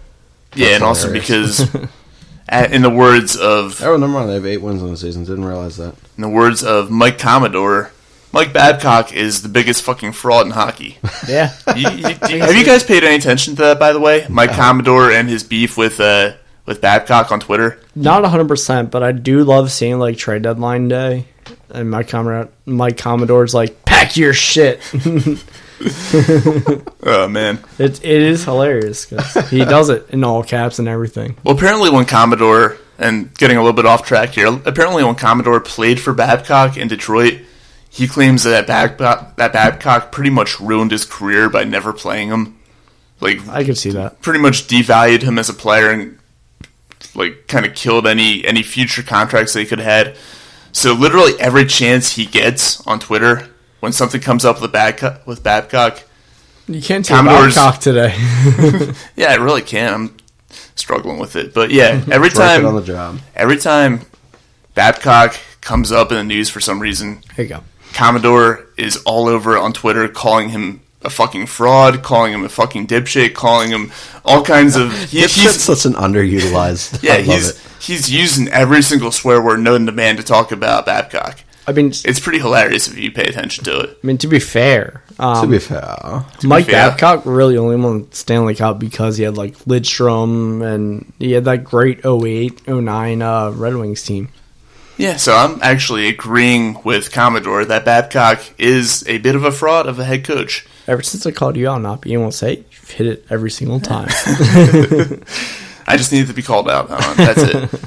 Yeah, and also hilarious. because, in the words of Oh, never mind. They have 8 wins on the season. Didn't realize that. in the words of Mike Commodore, Mike Babcock is the biggest fucking fraud in hockey. Yeah. Have you guys paid any attention to that, by the way? Mike Commodore and his beef with Babcock on Twitter? Not 100%, but I do love seeing, like, trade deadline day. And Mike Commodore's like, pack your shit. Oh, man. It is hilarious because he does it in all caps and everything. Well, apparently when Commodore, and getting a little bit off track here, apparently when Commodore played for Babcock in Detroit, he claims that Babcock pretty much ruined his career by never playing him. Like, I could see that. pretty much devalued him as a player and like kind of killed any future contracts they could have had. So literally every chance he gets on Twitter, when something comes up with Babcock, You can't say Commodore's- Babcock today. yeah, I really can't. I'm struggling with it, but yeah, every Break it on the time, job. every time Babcock comes up in the news for some reason, There you go. Commodore is all over on Twitter calling him a fucking fraud, calling him a fucking dipshit, calling him all kinds of. He's such an underutilized. Yeah, I love it. he's using every single swear word known to man to talk about Babcock. I mean, It's pretty hilarious if you pay attention to it. to be fair, To be fair, Mike fair. Babcock really only won Stanley Cup because he had like Lidstrom and he had that great 08, 09 Red Wings team. Yeah, so I'm actually agreeing with Commodore that Babcock is a bit of a fraud of a head coach. Ever since I called you out not being able to say it, you've hit it every single time. I just needed to be called out. That's it.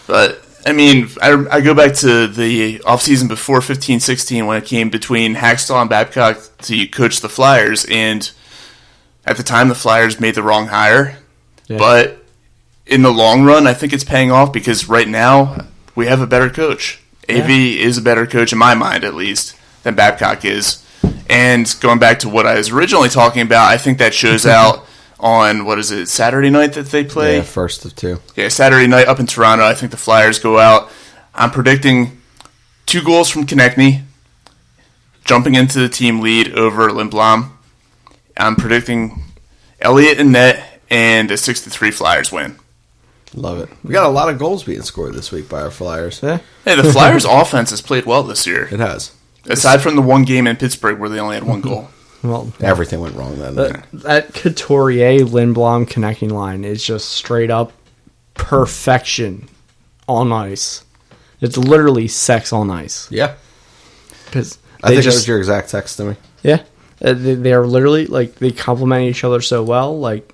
But, I mean, I go back to the offseason before 15-16 when it came between Hackstall and Babcock to coach the Flyers, and at the time the Flyers made the wrong hire. Yeah. But in the long run, I think it's paying off because right now we have a better coach. AV is a better coach, in my mind at least, than Babcock is. And going back to what I was originally talking about, I think that shows out on, what is it, Saturday night that they play? yeah, first of 2. Yeah, Saturday night up in Toronto. I think the Flyers go out. I'm predicting 2 goals from Konechny, jumping into the team lead over Lindblom. I'm predicting Elliott and net and a 6-3 Flyers win. Love it. We got a lot of goals being scored this week by our Flyers. Yeah. Hey, the Flyers' offense has played well this year. It has. Aside from the one game in Pittsburgh where they only had 1 goal. Well, Everything went wrong then. that Couturier Lindblom connecting line is just straight up perfection on ice. It's literally sex on ice. Yeah. Because I think that was your exact text to me. Yeah. They are literally, like, they complement each other so well. Like,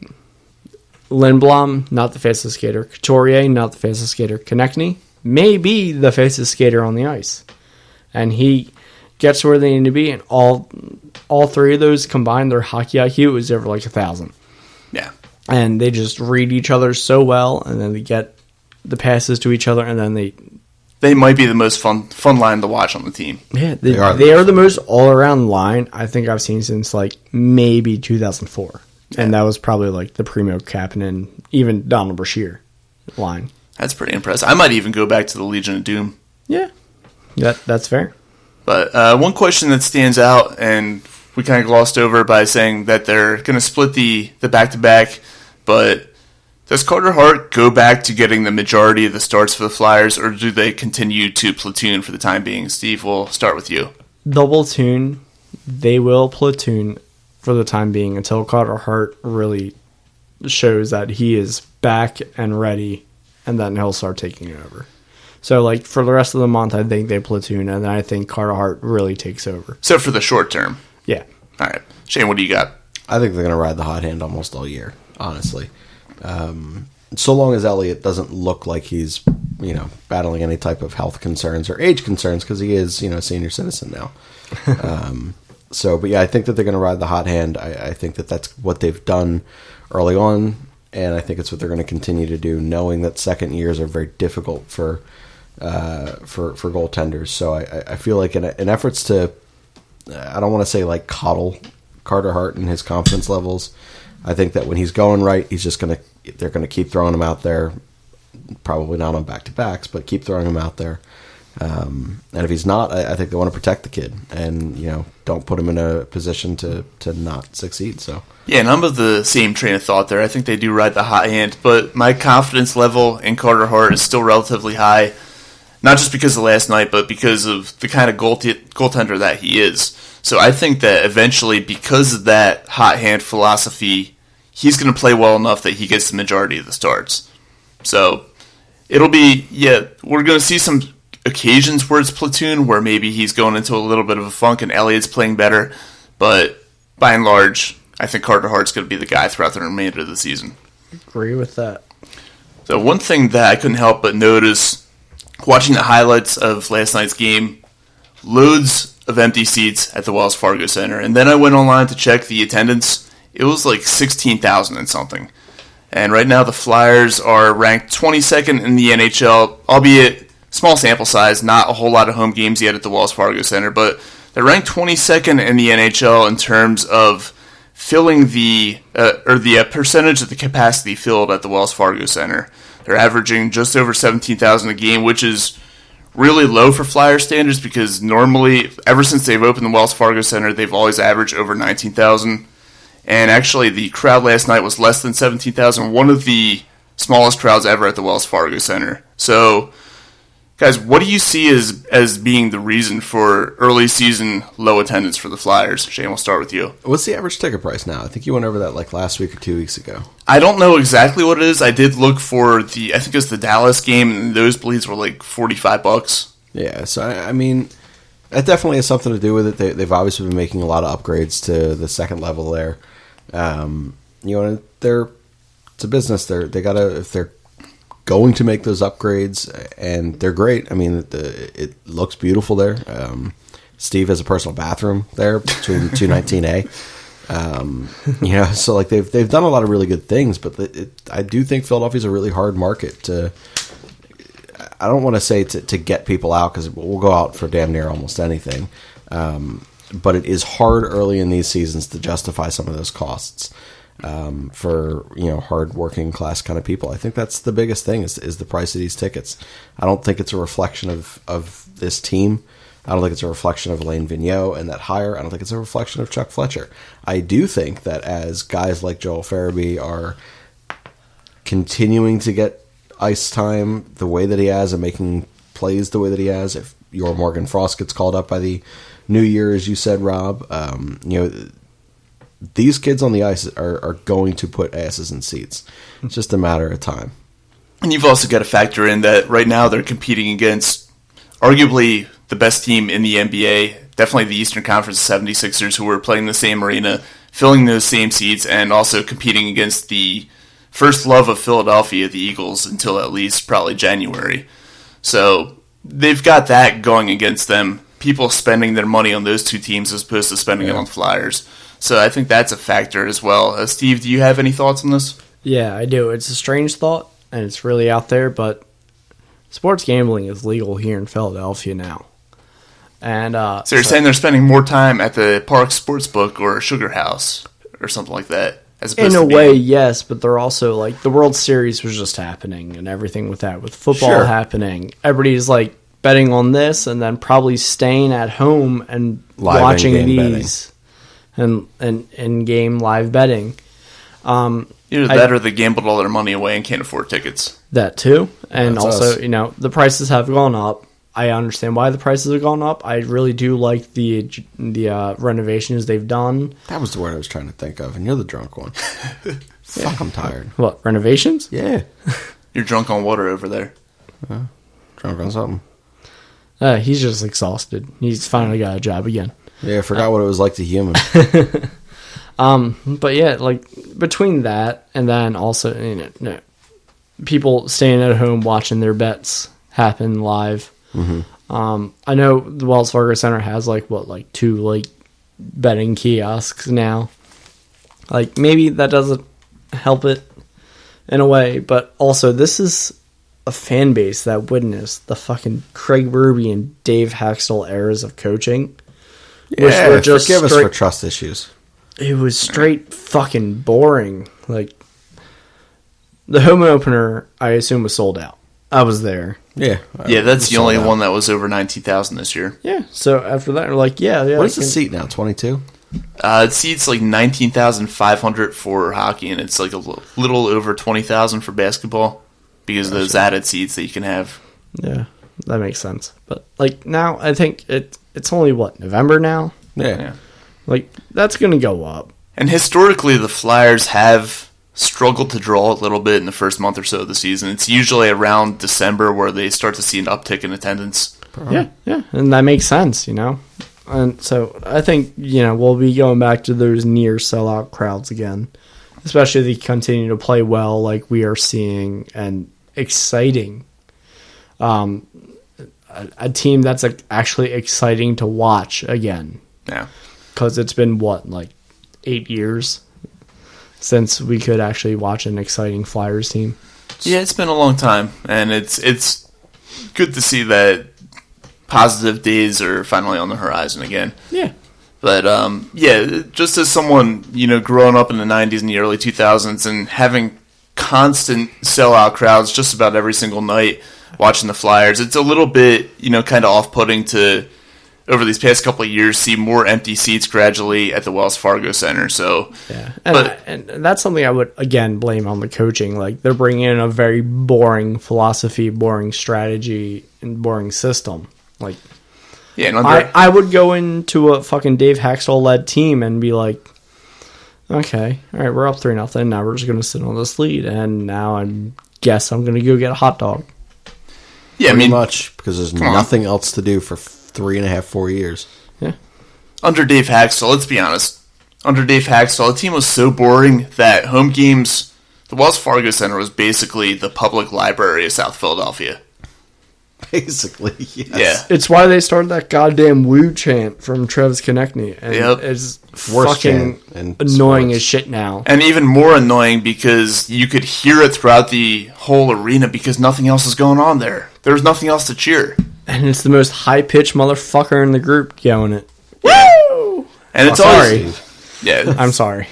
Lindblom, not the fastest skater. Couturier, not the fastest skater. Konechny, maybe the fastest skater on the ice. And he gets where they need to be, and all 3 of those combined, their hockey IQ is over, like, 1,000. Yeah. And they just read each other so well, and then they get the passes to each other, and then They might be the most fun line to watch on the team. yeah, They are they are the most all-around line I think I've seen since, like, maybe 2004. And that was probably, like, the Primo Kapanen, even Donald Brashear line. That's pretty impressive. I might even go back to the Legion of Doom. Yeah. That's fair. But one question that stands out, and we kind of glossed over by saying that they're going to split the back-to-back, but does Carter Hart go back to getting the majority of the starts for the Flyers, or do they continue to platoon for the time being? Steve, we'll start with you. Double tune. They will platoon for the time being until Carter Hart really shows that he is back and ready, and then he'll start taking it over. So, like, for the rest of the month, I think they platoon, and then I think Carter Hart really takes over. So for the short term. Yeah. All right. Shane, what do you got? I think they're going to ride the hot hand almost all year, honestly. So long as Elliott doesn't look like he's, battling any type of health concerns or age concerns, because he is, a senior citizen now. But yeah, I think that they're going to ride the hot hand. I think that that's what they've done early on, and I think it's what they're going to continue to do, knowing that second years are very difficult for goaltenders. So I feel like in efforts to, I don't want to say like coddle Carter Hart and his confidence levels, I think that when he's going right, they're going to keep throwing him out there, probably not on back-to-backs, but keep throwing him out there. And if he's not, I think they want to protect the kid and, don't put him in a position to not succeed. So Yeah, and I'm of the same train of thought there. I think they do ride the hot hand, but my confidence level in Carter Hart is still relatively high, not just because of last night, but because of the kind of goaltender that he is. So I think that eventually, because of that hot hand philosophy, he's going to play well enough that he gets the majority of the starts. So it'll be, we're going to see some occasions where it's platoon, where maybe he's going into a little bit of a funk and Elliott's playing better, but by and large, I think Carter Hart's going to be the guy throughout the remainder of the season. Agree with that. So one thing that I couldn't help but notice, watching the highlights of last night's game, loads of empty seats at the Wells Fargo Center, and then I went online to check the attendance. It was like 16,000 and something. And right now the Flyers are ranked 22nd in the NHL, albeit small sample size, not a whole lot of home games yet at the Wells Fargo Center, but they're ranked 22nd in the NHL in terms of filling the percentage of the capacity filled at the Wells Fargo Center. They're averaging just over 17,000 a game, which is really low for Flyer standards because normally, ever since they've opened the Wells Fargo Center, they've always averaged over 19,000. And actually, the crowd last night was less than 17,000, one of the smallest crowds ever at the Wells Fargo Center. So, guys, what do you see as being the reason for early season low attendance for the Flyers? Shane, we'll start with you. what's the average ticket price now? I think you went over that like last week or 2 weeks ago. I don't know exactly what it is. I did look for I think it was the Dallas game, and those bleeds were like $45. Yeah, so I mean, that definitely has something to do with it. They've obviously been making a lot of upgrades to the second level there. It's a business. If they're going to make those upgrades, and they're great. I mean, it looks beautiful there. Steve has a personal bathroom there between 219A. So like they've done a lot of really good things, but I do think Philadelphia's a really hard market to. I don't want to say to get people out because we'll go out for damn near almost anything, but it is hard early in these seasons to justify some of those costs for hard working class kind of people. I think that's the biggest thing is the price of these tickets. I don't think it's a reflection of this team. I don't think it's a reflection of Alain Vigneault and that hire. I don't think it's a reflection of Chuck Fletcher. I do think that as guys like Joel Farabee are continuing to get ice time the way that he has and making plays the way that he has, if your Morgan Frost gets called up by the new year, as you said, Rob, these kids on the ice are going to put asses in seats. It's just a matter of time. And you've also got to factor in that right now they're competing against arguably the best team in the NBA, definitely the Eastern Conference 76ers, who are playing the same arena, filling those same seats, and also competing against the first love of Philadelphia, the Eagles, until at least probably January. So they've got that going against them, people spending their money on those two teams as opposed to spending it on Flyers. So I think that's a factor as well. Steve, do you have any thoughts on this? Yeah, I do. It's a strange thought, and it's really out there, but sports gambling is legal here in Philadelphia now. And so you're saying they're spending more time at the Park Sportsbook or Sugar House or something like that? As opposed in a to way, yes, but they're also like the World Series was just happening and everything with that, with football happening. Everybody's like betting on this and then probably staying at home and watching these and in-game live betting. Either that or they gambled all their money away and can't afford tickets. That too. And That's also, us. The prices have gone up. I understand why the prices have gone up. I really do like the renovations they've done. That was the word I was trying to think of, and you're the drunk one. Fuck, I'm tired. What, renovations? Yeah. You're drunk on water over there. Drunk on something. He's just exhausted. He's finally got a job again. Yeah, I forgot what it was like to human. But yeah, like between that and then also people staying at home watching their bets happen live. Mm-hmm. I know the Wells Fargo Center has two betting kiosks now. Like maybe that doesn't help it in a way, but also this is a fan base that witnessed the fucking Craig Berube and Dave Haxtell eras of coaching. Yeah, which were just forgive us for trust issues. It was straight fucking boring. Like the home opener, I assume was sold out. I was there. Yeah. Yeah, that's We the saw only that. one that was over 19,000 this year. Yeah. So after that, we're like, yeah. What is I the can- seat now? 22? It seats like 19,500 for hockey, and it's like a little over 20,000 for basketball because of those added seats that you can have. Yeah, that makes sense. But like now, I think it's only what, November now. Yeah. Like that's gonna go up. And historically, the Flyers have struggled to draw a little bit in the first month or so of the season. It's usually around December where they start to see an uptick in attendance. Yeah, and that makes sense, And so I think we'll be going back to those near sellout crowds again, especially if they continue to play well, like we are seeing, and exciting. A team that's actually exciting to watch again. Yeah. Because it's been, like 8 years since we could actually watch an exciting Flyers team. Yeah, it's been a long time, and it's good to see that positive days are finally on the horizon again. Yeah. But, just as someone, growing up in the 90s and the early 2000s and having constant sellout crowds just about every single night watching the Flyers, it's a little bit, kind of off-putting to, over these past couple of years, see more empty seats gradually at the Wells Fargo Center. So, Yeah, and that's something I would, again, blame on the coaching. Like, they're bringing in a very boring philosophy, boring strategy, and boring system. Like, yeah, and I would go into a fucking Dave Haxtell-led team and be like, okay, all right, we're up 3-0. Now we're just going to sit on this lead, and now I guess I'm going to go get a hot dog. yeah, Pretty much, because there's on. nothing else to do for 3.5, 4 years. Yeah. under Dave Haxtell, let's be honest. Under Dave Haxtell, the team was so boring that home games, the Wells Fargo Center was basically the public library of South Philadelphia. Basically, yes. Yeah. It's why they started that goddamn woo chant from Travis Konechny. And Yep. it's Worst fucking chant in annoying sports. as shit now. And even more annoying because you could hear it throughout the whole arena because nothing else is going on there. There was nothing else to cheer. And it's the most high-pitched motherfucker in the group yelling it. Woo! And it's Sorry. always... Yeah. I'm sorry.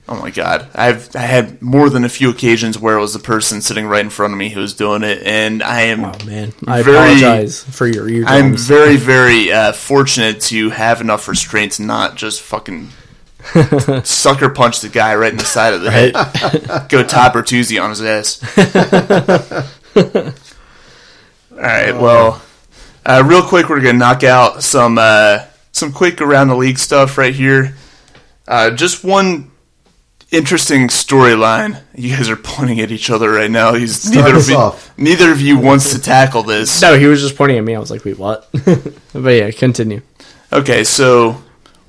Oh my god. I had more than a few occasions where it was the person sitting right in front of me who was doing it, and I am Oh, man. I very- apologize for your eardrums. I'm very, very fortunate to have enough restraint to not just fucking sucker punch the guy right in the side of the head. Go Todd Bertuzzi on his ass. Alright, well, real quick, we're going to knock out some quick around the league stuff right here. Just one interesting storyline. You guys are pointing at each other right now. us off. Neither of you wants to tackle this. No, he was just pointing at me. I was like, wait, what? But yeah, continue. Okay, so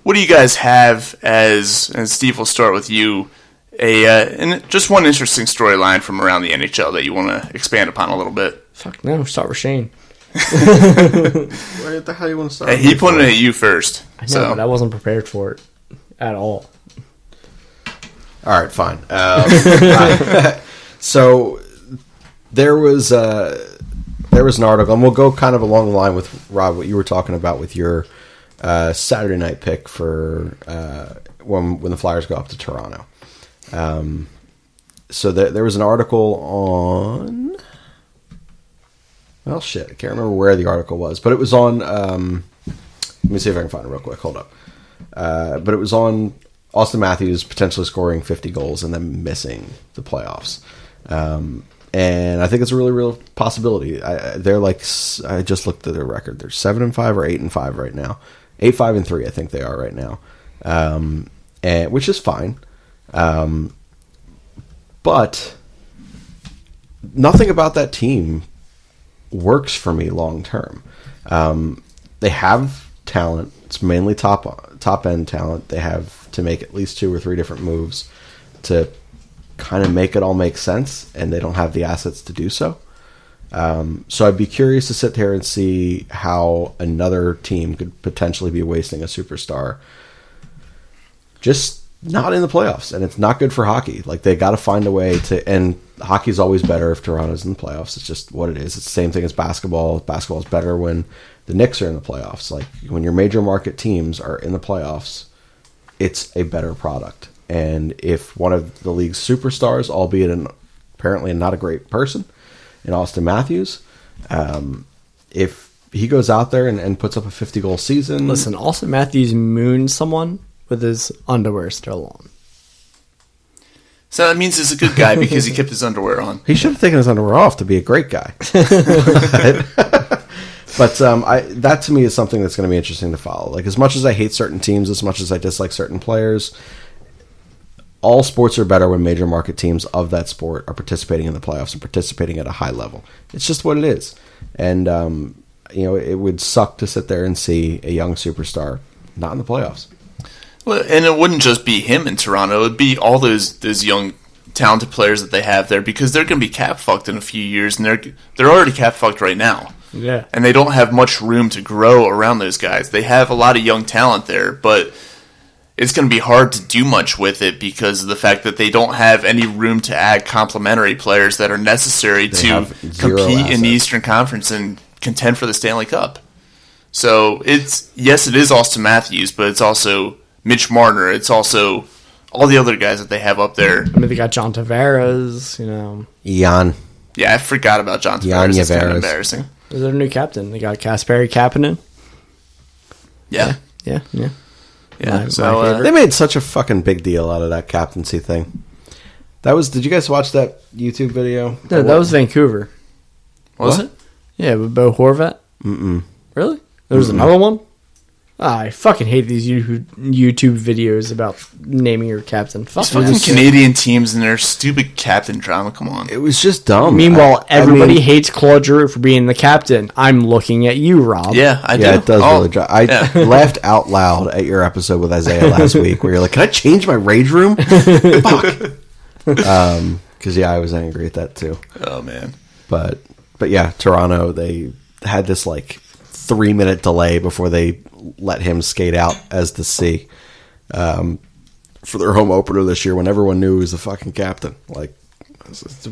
what do you guys have as, and Steve, we'll start with you, and just one interesting storyline from around the NHL that you want to expand upon a little bit? Fuck, no, start with Shane. Where the hell you want to start? He pointed at you first. I know, So but I wasn't prepared for it at all. All right, fine. So there was an article, and we'll go kind of along the line with Rob, what you were talking about with your Saturday night pick for when the Flyers go up to Toronto. So there was an article on. Well, shit, I can't remember where the article was, but it was on. Let me see if I can find it real quick. Hold up. But it was on Austin Matthews potentially scoring 50 goals and then missing the playoffs. And I think it's a really real possibility. They're like, I just looked at their record. They're 7-5 or 8-5 right now. 8-5-3, I think they are right now. And which is fine. But nothing about that team works for me long term. They have talent. It's mainly top end talent. They have to make at least 2 or 3 different moves to kind of make it all make sense, and they don't have the assets to do so. So I'd be curious to sit here and see how another team could potentially be wasting a superstar just not in the playoffs, and it's not good for hockey. Like, they got to find a way to, and hockey's always better if Toronto's in the playoffs. It's just what it is. It's the same thing as basketball. Basketball's better when the Knicks are in the playoffs. Like, when your major market teams are in the playoffs, it's a better product. And if one of the league's superstars, albeit apparently not a great person, in Austin Matthews, If he goes out there and puts up a 50-goal season... Listen, Austin Matthews mooned someone with his underwear still on. So that means he's a good guy because he kept his underwear on. He should have taken his underwear off to be a great guy. But that to me is something that's going to be interesting to follow. Like, as much as I hate certain teams, as much as I dislike certain players, all sports are better when major market teams of that sport are participating in the playoffs and participating at a high level. It's just what it is. And, it would suck to sit there and see a young superstar not in the playoffs. Well, and it wouldn't just be him in Toronto. It would be all those young, talented players that they have there because they're going to be cap fucked in a few years, and they're already cap fucked right now. Yeah, and they don't have much room to grow around those guys. They have a lot of young talent there, but it's going to be hard to do much with it because of the fact that they don't have any room to add complementary players that are necessary to compete in the Eastern Conference and contend for the Stanley Cup. So it is Austin Matthews, but it's also Mitch Marner. It's also all the other guys that they have up there. I mean, they got John Tavares, Jan. Yeah, I forgot about John Tavares. It's kind of embarrassing. Is their new captain? They got Kasperi Kapanen. Yeah. So they made such a fucking big deal out of that captaincy thing. Did you guys watch that YouTube video? No, that was Vancouver. Was it? Yeah, with Bo Horvat. Really? There was another one? I fucking hate these YouTube videos about naming your captain. These fucking Canadian teams and their stupid captain drama. Come on. It was just dumb. Meanwhile, everybody hates Claude Giroux for being the captain. I'm looking at you, Rob. Yeah, I do. Yeah, it does really drive. I laughed out loud at your episode with Isaiah last week where you're like, can I change my rage room? Fuck. Because, I was angry at that too. Oh, man. But yeah, Toronto, they had this 3-minute delay before they let him skate out as the C for their home opener this year when everyone knew he was the fucking captain. Why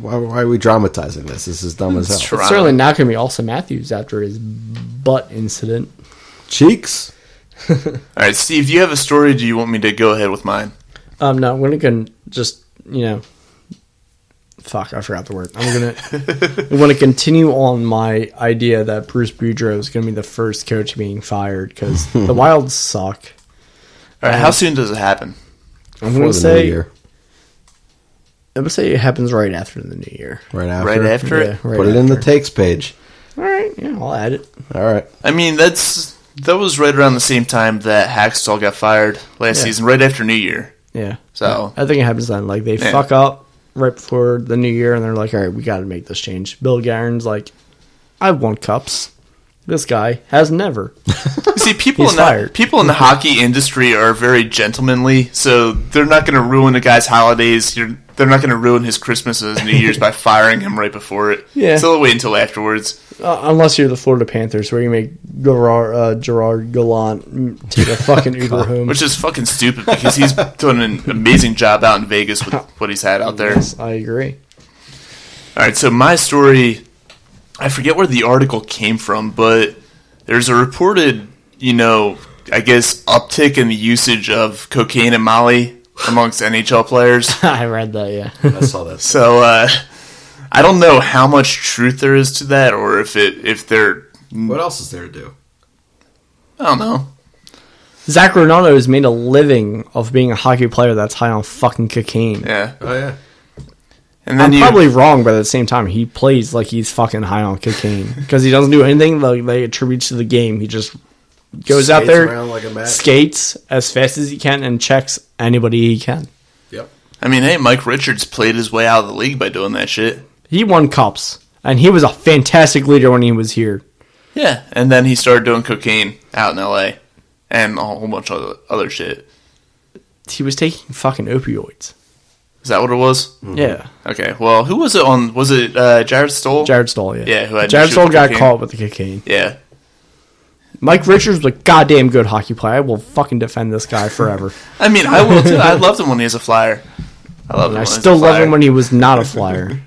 are we dramatizing this? This is dumb as hell. It's certainly not going to be Austin Matthews after his butt incident. Cheeks. All right, Steve, do you have a story? Do you want me to go ahead with mine? No, I'm going to just, fuck, I forgot the word. I'm going to continue on my idea that Bruce Boudreau is going to be the first coach being fired because the Wild suck. All right, how soon does it happen? I'm going to say it happens right after the new year. Right after? Right after it? Yeah, Put it in the takes page. All right, yeah, I'll add it. All right. I mean, that was right around the same time that Hackstall got fired last season, right after New Year. Yeah. So I think it happens then. They fuck up right before the new year, and they're like, all right, we got to make this change. Bill Guerin's like, I've won cups. This guy has never. See, people in the hockey industry are very gentlemanly, so they're not going to ruin a guy's holidays. They're not going to ruin his Christmas and his New Year's by firing him right before it. Yeah. So they'll wait until afterwards. Unless you're the Florida Panthers, where you make Gerard Gallant take a fucking Uber home. Which is fucking stupid because he's doing an amazing job out in Vegas with what he's had out there. Yes, I agree. All right, so my story, I forget where the article came from, but there's a reported, I guess, uptick in the usage of cocaine and Molly amongst NHL players. I read that, yeah. I saw that. So, I don't know how much truth there is to that, or if they're... What else is there to do? I don't know. Zach Ronaldo has made a living of being a hockey player that's high on fucking cocaine. Yeah. Oh, yeah. And then I'm probably wrong, but at the same time, he plays like he's fucking high on cocaine. Because he doesn't do anything like they attribute to the game. He just goes out there, skates as fast as he can, and checks anybody he can. Yep. I mean, hey, Mike Richards played his way out of the league by doing that shit. He won cups, and he was a fantastic leader when he was here. Yeah, and then he started doing cocaine out in L.A. and a whole bunch of other shit. He was taking fucking opioids. Is that what it was? Mm-hmm. Yeah. Okay, well, who was it on? Was it Jared Stoll? Jared Stoll, yeah. Yeah, who had Jared Stoll got cocaine. caught with the cocaine. Yeah. Mike Richards was a goddamn good hockey player. I will fucking defend this guy forever. I mean, I will too. I loved him when he was a Flyer. I still love him when he was not a Flyer.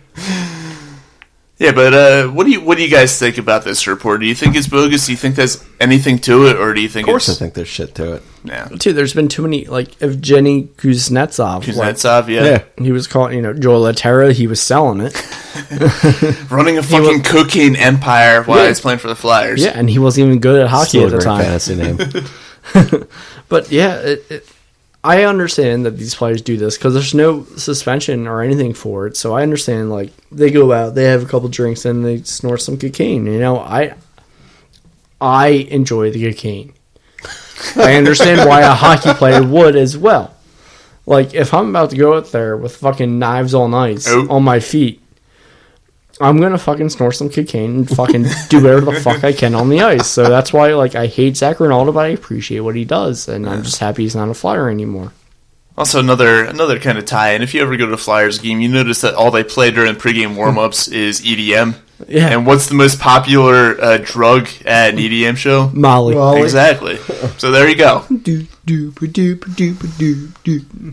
Yeah, Yeah, but what do you guys think about this report? Do you think it's bogus? Do you think there's anything to it, or do you think? Of course, I think there's shit to it. Yeah. Dude, there's been too many, like, Evgeny Kuznetsov. Kuznetsov, yeah. He was calling, Joel Laterra, he was selling it. Running a fucking cocaine empire while he's playing for the Flyers. Yeah, and he wasn't even good at hockey Still at the a great time. fantasy name. But yeah, I understand that these players do this because there's no suspension or anything for it. So I understand, like, they go out, they have a couple drinks, and they snort some cocaine. I enjoy the cocaine. I understand why a hockey player would as well. Like, if I'm about to go out there with fucking knives all night on my feet, I'm gonna fucking snort some cocaine and fucking do whatever the fuck I can on the ice. So that's why, like, I hate Zach Ronaldo, but I appreciate what he does, and I'm just happy he's not a Flyer anymore. Also, another kind of tie-in. If you ever go to a Flyers game, you notice that all they play during pregame warm-ups is EDM. Yeah. And what's the most popular drug at an EDM show? Molly. Exactly. So there you go.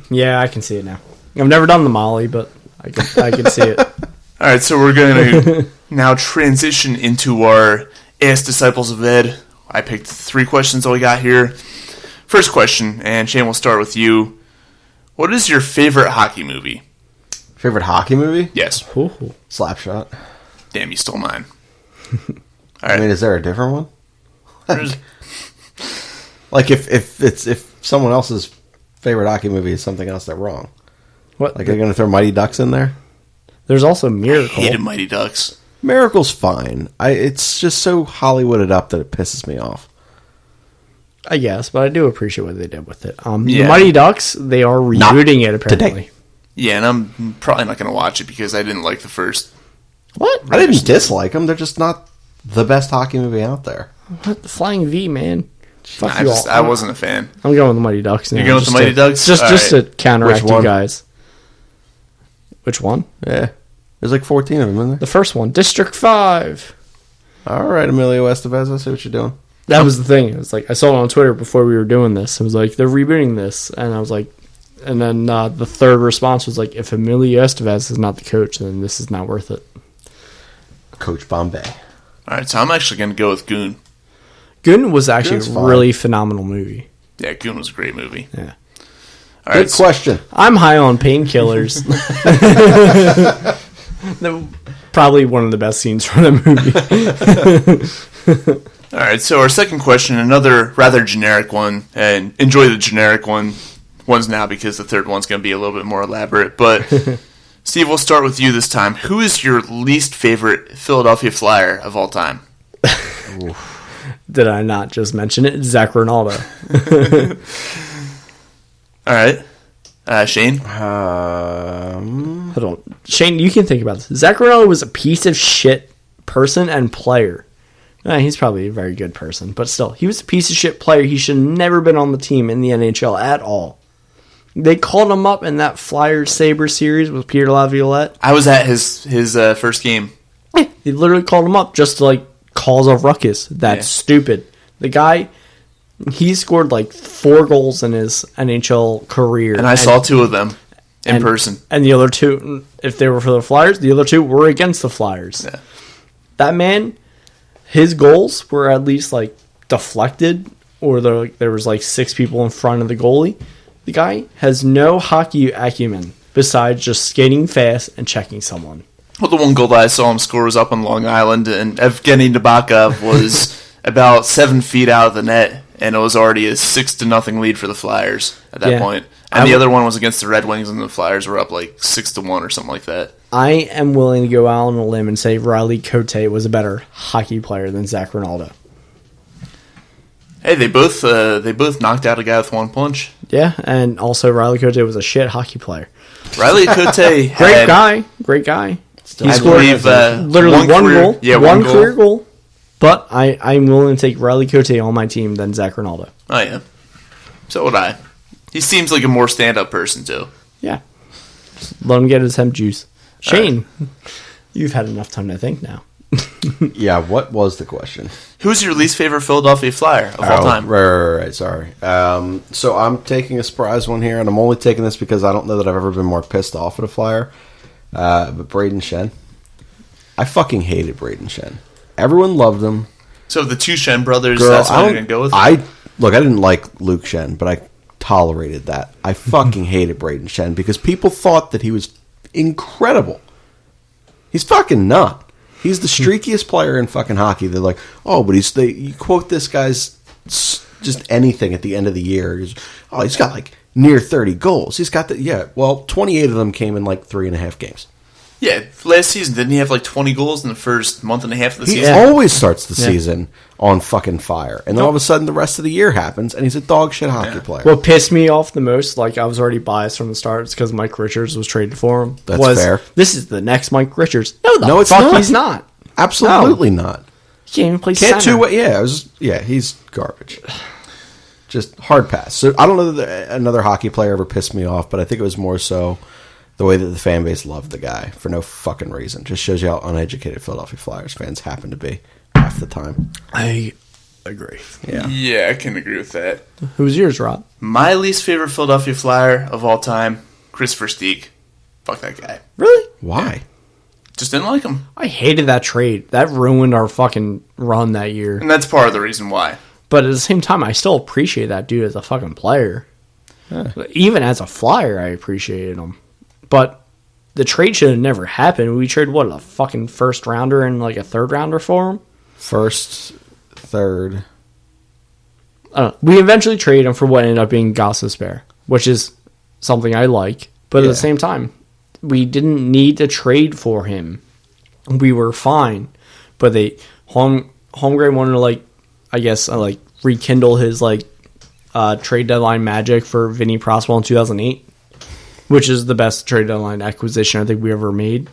Yeah, I can see it now. I've never done the Molly, but I can see it. All right, so we're going to now transition into our Ask Disciples of Ed. I picked 3 questions all we got here. First question, and Shane, we'll start with you. What is your favorite hockey movie? Favorite hockey movie? Yes. Ooh. Slapshot. Damn, you stole mine. All I right. mean, is there a different one? There's- Like if someone else's favorite hockey movie is something else, they're wrong. What? Like, they're going to throw Mighty Ducks in there? There's also Miracle. hated Mighty Ducks. Miracle's fine. It's just so Hollywooded up that it pisses me off. I guess, but I do appreciate what they did with it. Yeah. The Mighty Ducks, they are rebooting it apparently. today. Yeah, and I'm probably not going to watch it because I didn't like the first. What? I didn't dislike them. They're just not the best hockey movie out there. What? Flying V, man. Fuck I you all. I wasn't a fan. I'm going with the Mighty Ducks now. You're going with the just Mighty to- Ducks? Just All to counteract Which you one? guys. Which one? Yeah. There's like 14 of them in there. The first one. District 5. All right, Emilio Estevez, I see what you're doing. That was the thing. It was like, I saw it on Twitter before we were doing this. It was like, they're rebooting this. And I was like, and then the third response was like, if Emilio Estevez is not the coach, then this is not worth it. Coach Bombay. All right, so I'm actually going to go with Goon. Goon was actually Goon's a fine. really phenomenal movie. Yeah, Goon was a great movie. Yeah. All Good right, question. I'm high on painkillers. Probably one of the best scenes from the movie. All right, so our second question, another rather generic one, and enjoy the generic ones now because the third one's going to be a little bit more elaborate. But Steve, we'll start with you this time. Who is your least favorite Philadelphia Flyer of all time? Did I not just mention it? Zach Ronaldo. All right, Shane. Hold on. Shane, you can think about this. Zach Ronaldo was a piece of shit person and player. He's probably a very good person, but still, he was a piece of shit player. He should have never been on the team in the NHL at all. They called him up in that Flyers Sabre series with Peter Laviolette. I was at his first game. They literally called him up just to, like, cause a ruckus. That's stupid. The guy, he scored like 4 goals in his NHL career. And I saw 2 of them in person. And the other 2, if they were for the Flyers, the other 2 were against the Flyers. Yeah. That man, his goals were at least like deflected, or there was like 6 people in front of the goalie. The guy has no hockey acumen besides just skating fast and checking someone. Well, the one goal that I saw him score was up on Long Island, and Evgeny Nabokov was about 7 feet out of the net, and it was already a 6-0 lead for the Flyers at that point. And the other one was against the Red Wings, and the Flyers were up like 6-1 or something like that. I am willing to go out on a limb and say Riley Cote was a better hockey player than Zach Ronaldo. Hey, they both knocked out a guy with 1 punch. Yeah, and also Riley Cote was a shit hockey player. Riley Cote Great guy. He He scored scored literally one career, goal. Yeah, one goal. career goal. But I'm willing to take Riley Cote on my team than Zach Ronaldo. Oh, yeah. So would I. He seems like a more stand-up person, too. Yeah. Just let him get his hemp juice. Shane, you've had enough time to think now. Yeah, what was the question? Who's your least favorite Philadelphia Flyer of all time? Right, sorry. So I'm taking a surprise one here, and I'm only taking this because I don't know that I've ever been more pissed off at a Flyer. But Braden Shen. I fucking hated Braden Shen. Everyone loved him. So the two Shen brothers, Girl, that's what you're going to go with? I didn't like Luke Shen, but I tolerated that. I fucking hated Braden Shen because people thought that he was incredible. He's fucking not. He's the streakiest player in fucking hockey. They're like, oh, but you quote this guy's just anything at the end of the year. He's got like near 30 goals. He's got 28 of them came in like 3.5 games. Yeah, last season, didn't he have like 20 goals in the first month and a half of the He season? always starts the season on fucking fire. And then all of a sudden the rest of the year happens and he's a dog shit hockey player. What pissed me off the most, like I was already biased from the start, it's because Mike Richards was traded for him. That's fair. This is the next Mike Richards. No, it's fuck not. he's not. Absolutely not. He can't even play Can't center. he's garbage. Just hard pass. So I don't know that another hockey player ever pissed me off, but I think it was more so the way that the fan base loved the guy for no fucking reason. Just shows you how uneducated Philadelphia Flyers fans happen to be half the time. I agree. Yeah, I can agree with that. Who's yours, Rob? My least favorite Philadelphia Flyer of all time, Christopher Stieg. Fuck that guy. Really? Why? Just didn't like him. I hated that trade. That ruined our fucking run that year. And that's part of the reason why. But at the same time, I still appreciate that dude as a fucking player. Even as a Flyer, I appreciated him. But the trade should have never happened. We traded, a fucking first rounder and like a third rounder for him? First, third. I don't know. We eventually traded him for what ended up being Gossespierre, which is something I like. But at the same time, we didn't need to trade for him. We were fine. But Holmgren wanted to rekindle his trade deadline magic for Vinny Prospal in 2008, which is the best trade deadline acquisition I think we ever made,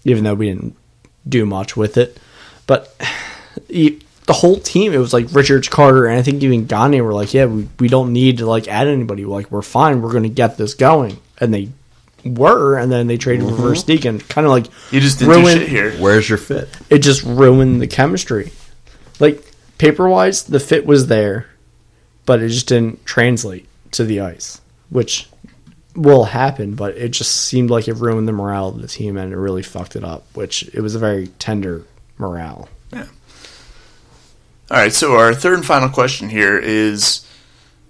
even though we didn't do much with it. But the whole team, it was like Richards, Carter, and I think even Gagne were like, we don't need to add anybody. We're fine. We're going to get this going. And they were, and then they traded for Versteeg and kind of you just didn't do shit here. Where's your fit? It just ruined the chemistry. Paper-wise, the fit was there, but it just didn't translate to the ice, which will happen, but it just seemed like it ruined the morale of the team, and it really fucked it up, which it was a very tender morale. Yeah. All right, so our third and final question here is,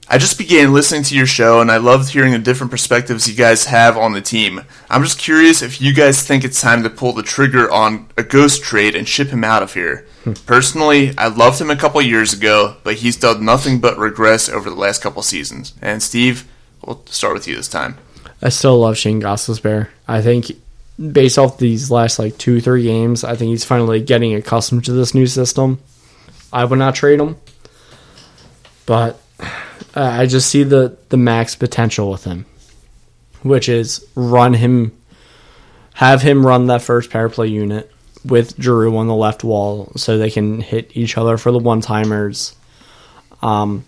I just began listening to your show, and I loved hearing the different perspectives you guys have on the team. I'm just curious if you guys think it's time to pull the trigger on a ghost trade and ship him out of here. Personally, I loved him a couple years ago, but he's done nothing but regress over the last couple seasons. And Steve, we'll start with you this time. I still love Shane Gostisbehere. I think based off these last 2-3 games, I think he's finally getting accustomed to this new system. I would not trade him, but I just see the max potential with him, which is have him run that first power play unit with Giroux on the left wall so they can hit each other for the one-timers. Run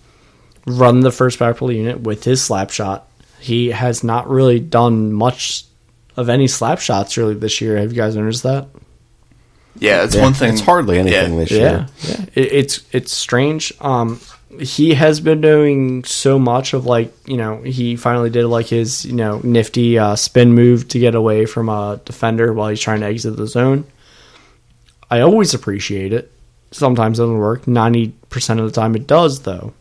the first power play unit with his slap shot. He has not really done much of any slap shots really this year. Have you guys noticed that? Yeah, that's one thing. It's hardly anything this year. Yeah. It's strange. He has been doing so much of he finally did his nifty spin move to get away from a defender while he's trying to exit the zone. I always appreciate it. Sometimes it doesn't work. 90% of the time it does though.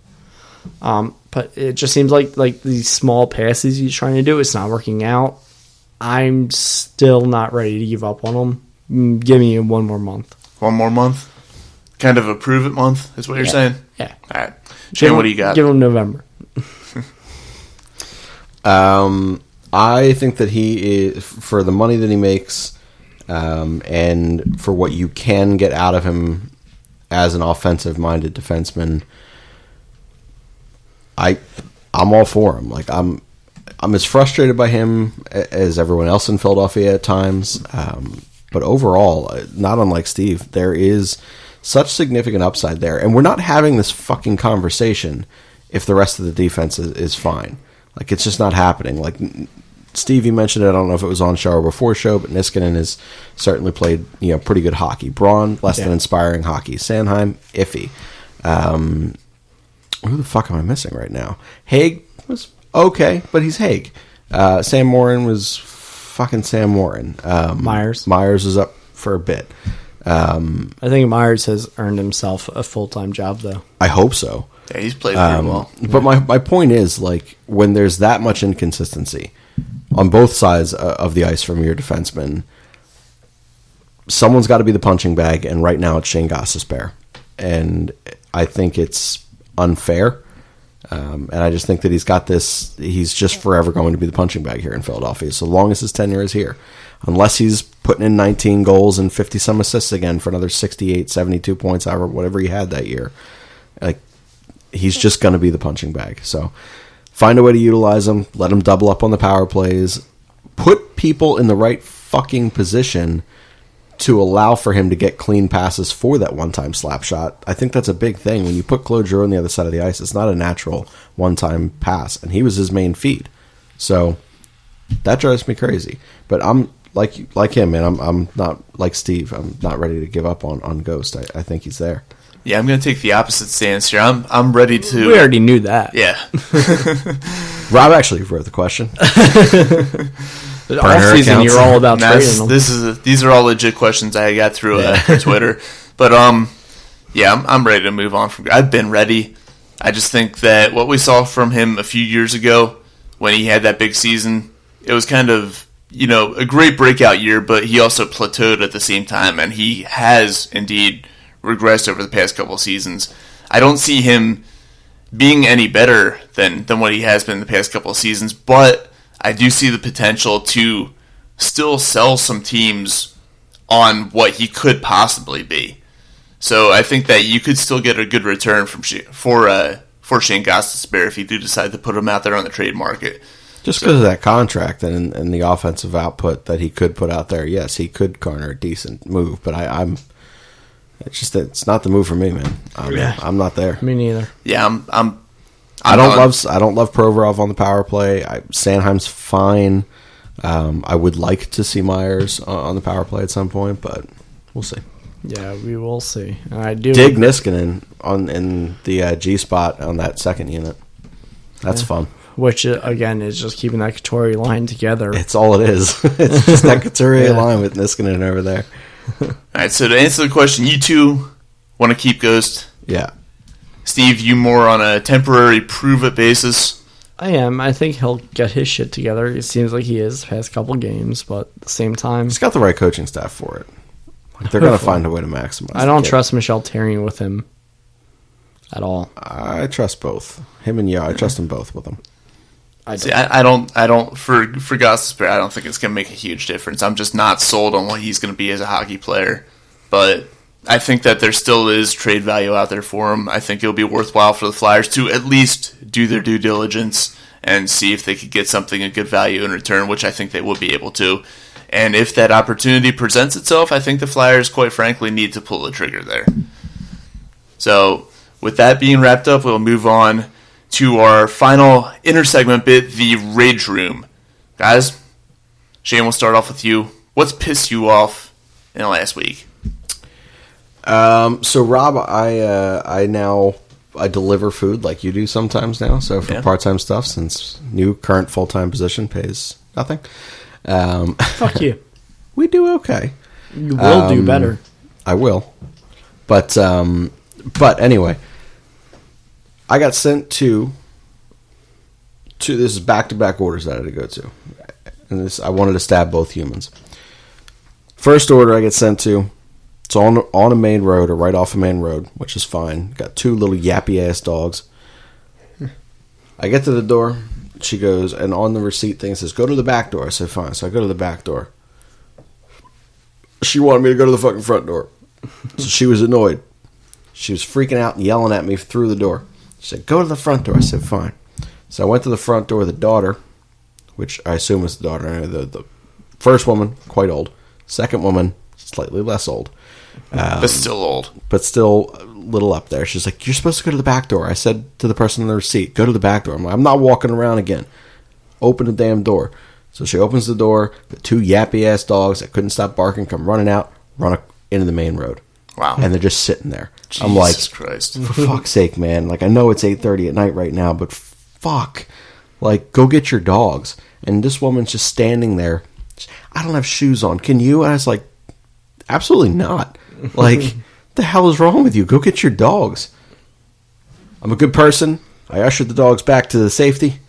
But it just seems like these small passes he's trying to do, it's not working out. I'm still not ready to give up on him. Give me one more month. One more month? Kind of a prove it month is what you're saying? Yeah. All right. Shane, what do you got? Give him November. I think that he is, for the money that he makes, and for what you can get out of him as an offensive-minded defenseman, I'm all for him. I'm as frustrated by him as everyone else in Philadelphia at times. But overall, not unlike Steve, there is such significant upside there. And we're not having this fucking conversation if the rest of the defense is fine. It's just not happening. Steve, you mentioned it. I don't know if it was on show or before show, but Niskanen has certainly played pretty good hockey. Braun, less than inspiring hockey. Sanheim, iffy. Who the fuck am I missing right now? Haig was okay, but he's Haig. Sam Morin was fucking Sam Morin. Myers was up for a bit. I think Myers has earned himself a full-time job, though. I hope so. Yeah, he's played pretty well. But my point is, like, when there's that much inconsistency on both sides of the ice from your defenseman, someone's got to be the punching bag, and right now it's Shane Gostisbehere. And I think it's unfair. And I just think that he's just forever going to be the punching bag here in Philadelphia, so long as his tenure is here. Unless he's putting in 19 goals and 50-some assists again for another 68, 72 points, however, whatever he had that year. Like, he's just going to be the punching bag. So find a way to utilize him. Let him double up on the power plays. Put people in the right fucking position to allow for him to get clean passes for that one-time slap shot. I think that's a big thing. When you put Claude Giroux on the other side of the ice, it's not a natural one-time pass, and he was his main feed. So that drives me crazy. But I'm like him, man. I'm not like Steve. I'm not ready to give up on Ghost. I think he's there. Yeah, I'm going to take the opposite stance here. I'm ready to. We already knew that. Yeah. Rob actually wrote the question. All season, you're all about trading them. These are all legit questions I got through Twitter. But yeah, I'm ready to move on from. I've been ready. I just think that what we saw from him a few years ago when he had that big season, it was kind of a great breakout year, but he also plateaued at the same time, and he has indeed regressed over the past couple of seasons. I don't see him being any better than what he has been the past couple of seasons, but I do see the potential to still sell some teams on what he could possibly be. So I think that you could still get a good return for Shane Gostisbehere if you do decide to put him out there on the trade market. Just because of that contract and the offensive output that he could put out there, yes, he could garner a decent move. But it's not the move for me, man. I'm not there. Me neither. Yeah, I don't love Provorov on the power play. Sanheim's fine. I would like to see Myers on the power play at some point, but we'll see. Yeah, we will see. I do dig Niskanen in the G spot on that second unit. That's fun. Which again is just keeping that Couturier line together. It's all it is. It's just that Couturier line with Niskanen over there. All right. So to answer the question, you two want to keep Ghost? Yeah. Steve, you more on a temporary prove-it basis? I am. I think he'll get his shit together. It seems like he is past couple games, but at the same time, he's got the right coaching staff for it. They're going to find a way to maximize. I don't trust Michel Therrien with him at all. I trust both him and I trust them both with him. I don't for Gostisbehere, I don't think it's going to make a huge difference. I'm just not sold on what he's going to be as a hockey player, but I think that there still is trade value out there for him. I think it'll be worthwhile for the Flyers to at least do their due diligence and see if they could get something of good value in return, which I think they would be able to. And if that opportunity presents itself, I think the Flyers, quite frankly, need to pull the trigger there. So with that being wrapped up, we'll move on to our final intersegment bit, the Rage Room. Guys, Shane, we'll start off with you. What's pissed you off in the last week? So Rob, I deliver food like you do sometimes now. So for part-time stuff, since new current full-time position pays nothing. Fuck you. We do okay. You will do better. I will. But anyway, I got sent to this is back-to-back orders that I had to go to. And I wanted to stab both humans. First order I get sent to, it's on a main road or right off a main road, which is fine. Got two little yappy-ass dogs. I get to the door. She goes, and on the receipt thing it says, go to the back door. I said, fine. So I go to the back door. She wanted me to go to the fucking front door. So she was annoyed. She was freaking out and yelling at me through the door. She said, go to the front door. I said, fine. So I went to the front door. The daughter, which I assume is the daughter, the first woman, quite old. Second woman, slightly less old. But still old. But still a little up there. She's like, you're supposed to go to the back door. I said to the person on the receipt, go to the back door. I'm like, I'm not walking around again. Open the damn door. So she opens the door. The two yappy-ass dogs that couldn't stop barking come running out, run into the main road. Wow. And they're just sitting there. Jesus I'm like, Christ. For fuck's sake, man. Like, I know it's 8:30 at night right now, but fuck. Like, go get your dogs. And this woman's just standing there. I don't have shoes on. Can you? And I was like, absolutely not. Like, the hell is wrong with you? Go get your dogs. I'm a good person. I ushered the dogs back to the safety.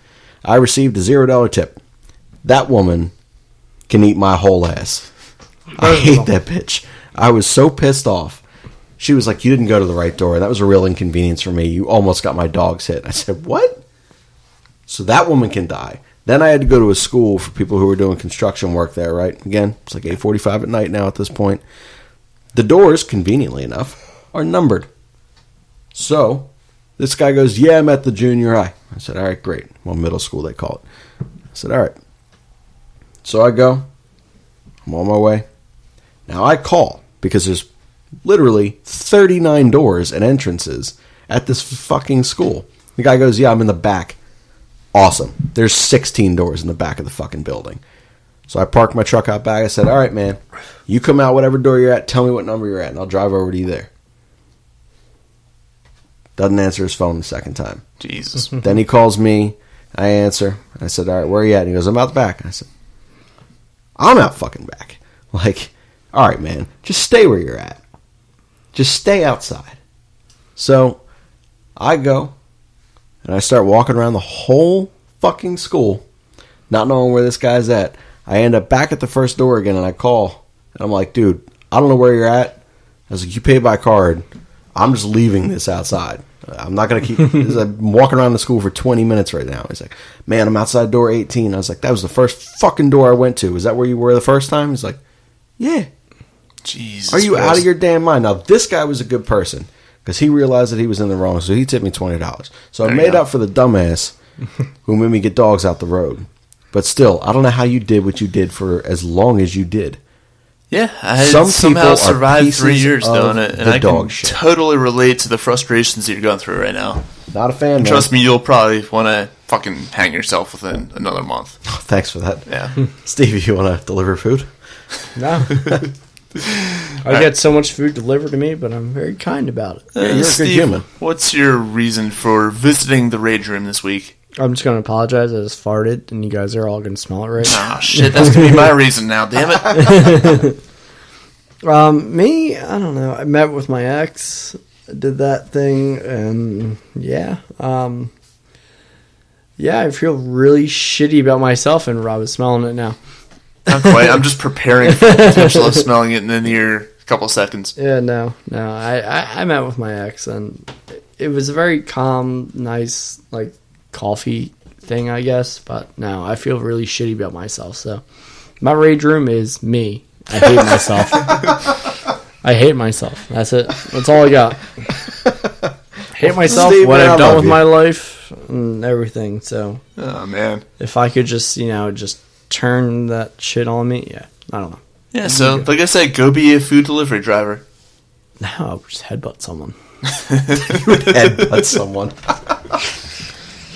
I received a $0 tip. That woman can eat my whole ass. I hate that bitch. I was so pissed off. She was like, you didn't go to the right door. That was a real inconvenience for me. You almost got my dogs hit. I said, what? So that woman can die. Then I had to go to a school for people who were doing construction work there, right? Again, it's like 8:45 at night now at this point. The doors, conveniently enough, are numbered. So this guy goes, yeah, I'm at the junior high. I said, all right, great. Well, middle school, they call it. I said, all right. So I go. I'm on my way. Now I call because there's literally 39 doors and entrances at this fucking school. The guy goes, yeah, I'm in the back. Awesome. There's 16 doors in the back of the fucking building. So I parked my truck out back. I said, all right, man, you come out whatever door you're at. Tell me what number you're at, and I'll drive over to you there. Doesn't answer his phone the second time. Jesus. Then he calls me. I answer. I said, all right, where are you at? And he goes, I'm out the back. I said, I'm out fucking back. Like, all right, man, just stay where you're at. Just stay outside. So I go, and I start walking around the whole fucking school, not knowing where this guy's at. I end up back at the first door again, and I call. And I'm like, dude, I don't know where you're at. I was like, you pay by card. I'm just leaving this outside. I'm not going to keep... I'm walking around the school for 20 minutes right now. He's like, man, I'm outside door 18. I was like, that was the first fucking door I went to. Is that where you were the first time? He's like, yeah. Jesus. Are you Christ. out of your damn mind? Now, this guy was a good person because he realized that he was in the wrong, so he tipped me $20. So I There you made go. up for the dumbass who made me get dogs out the road. But still, I don't know how you did what you did for as long as you did. Yeah, I Some somehow people are survived 3 pieces years of doing it, and the I dog can shit. totally relate to the frustrations that you're going through right now. Not a fan, man. Trust me, you'll probably want to fucking hang yourself within another month. Thanks for that. Yeah. Stevie, you want to deliver food? No. I get so much food delivered to me, but I'm very kind about it. you're a good Steve, human. what's your reason for visiting the Rage Room this week? I'm just going to apologize. I just farted, and you guys are all going to smell it right now. Ah, shit, that's going to be my reason now, damn it. Me, I don't know. I met with my ex, did that thing, and yeah. Yeah, I feel really shitty about myself, and Rob is smelling it now. Not quite. I'm just preparing for the potential of smelling it in the near couple seconds. Yeah, no. I met with my ex, and it was a very calm, nice, like, coffee thing, I guess. But no, I feel really shitty about myself. So my rage room is me. I hate myself. I hate myself. That's it. That's all I got. Hate myself, Steve, what man, I've I done love with you. my life, and everything. So Oh, man. if I could just, just turn that shit on me, yeah, I don't know. Yeah, so, like I said, go be a food delivery driver. No, I'll just headbutt someone. Headbutt someone.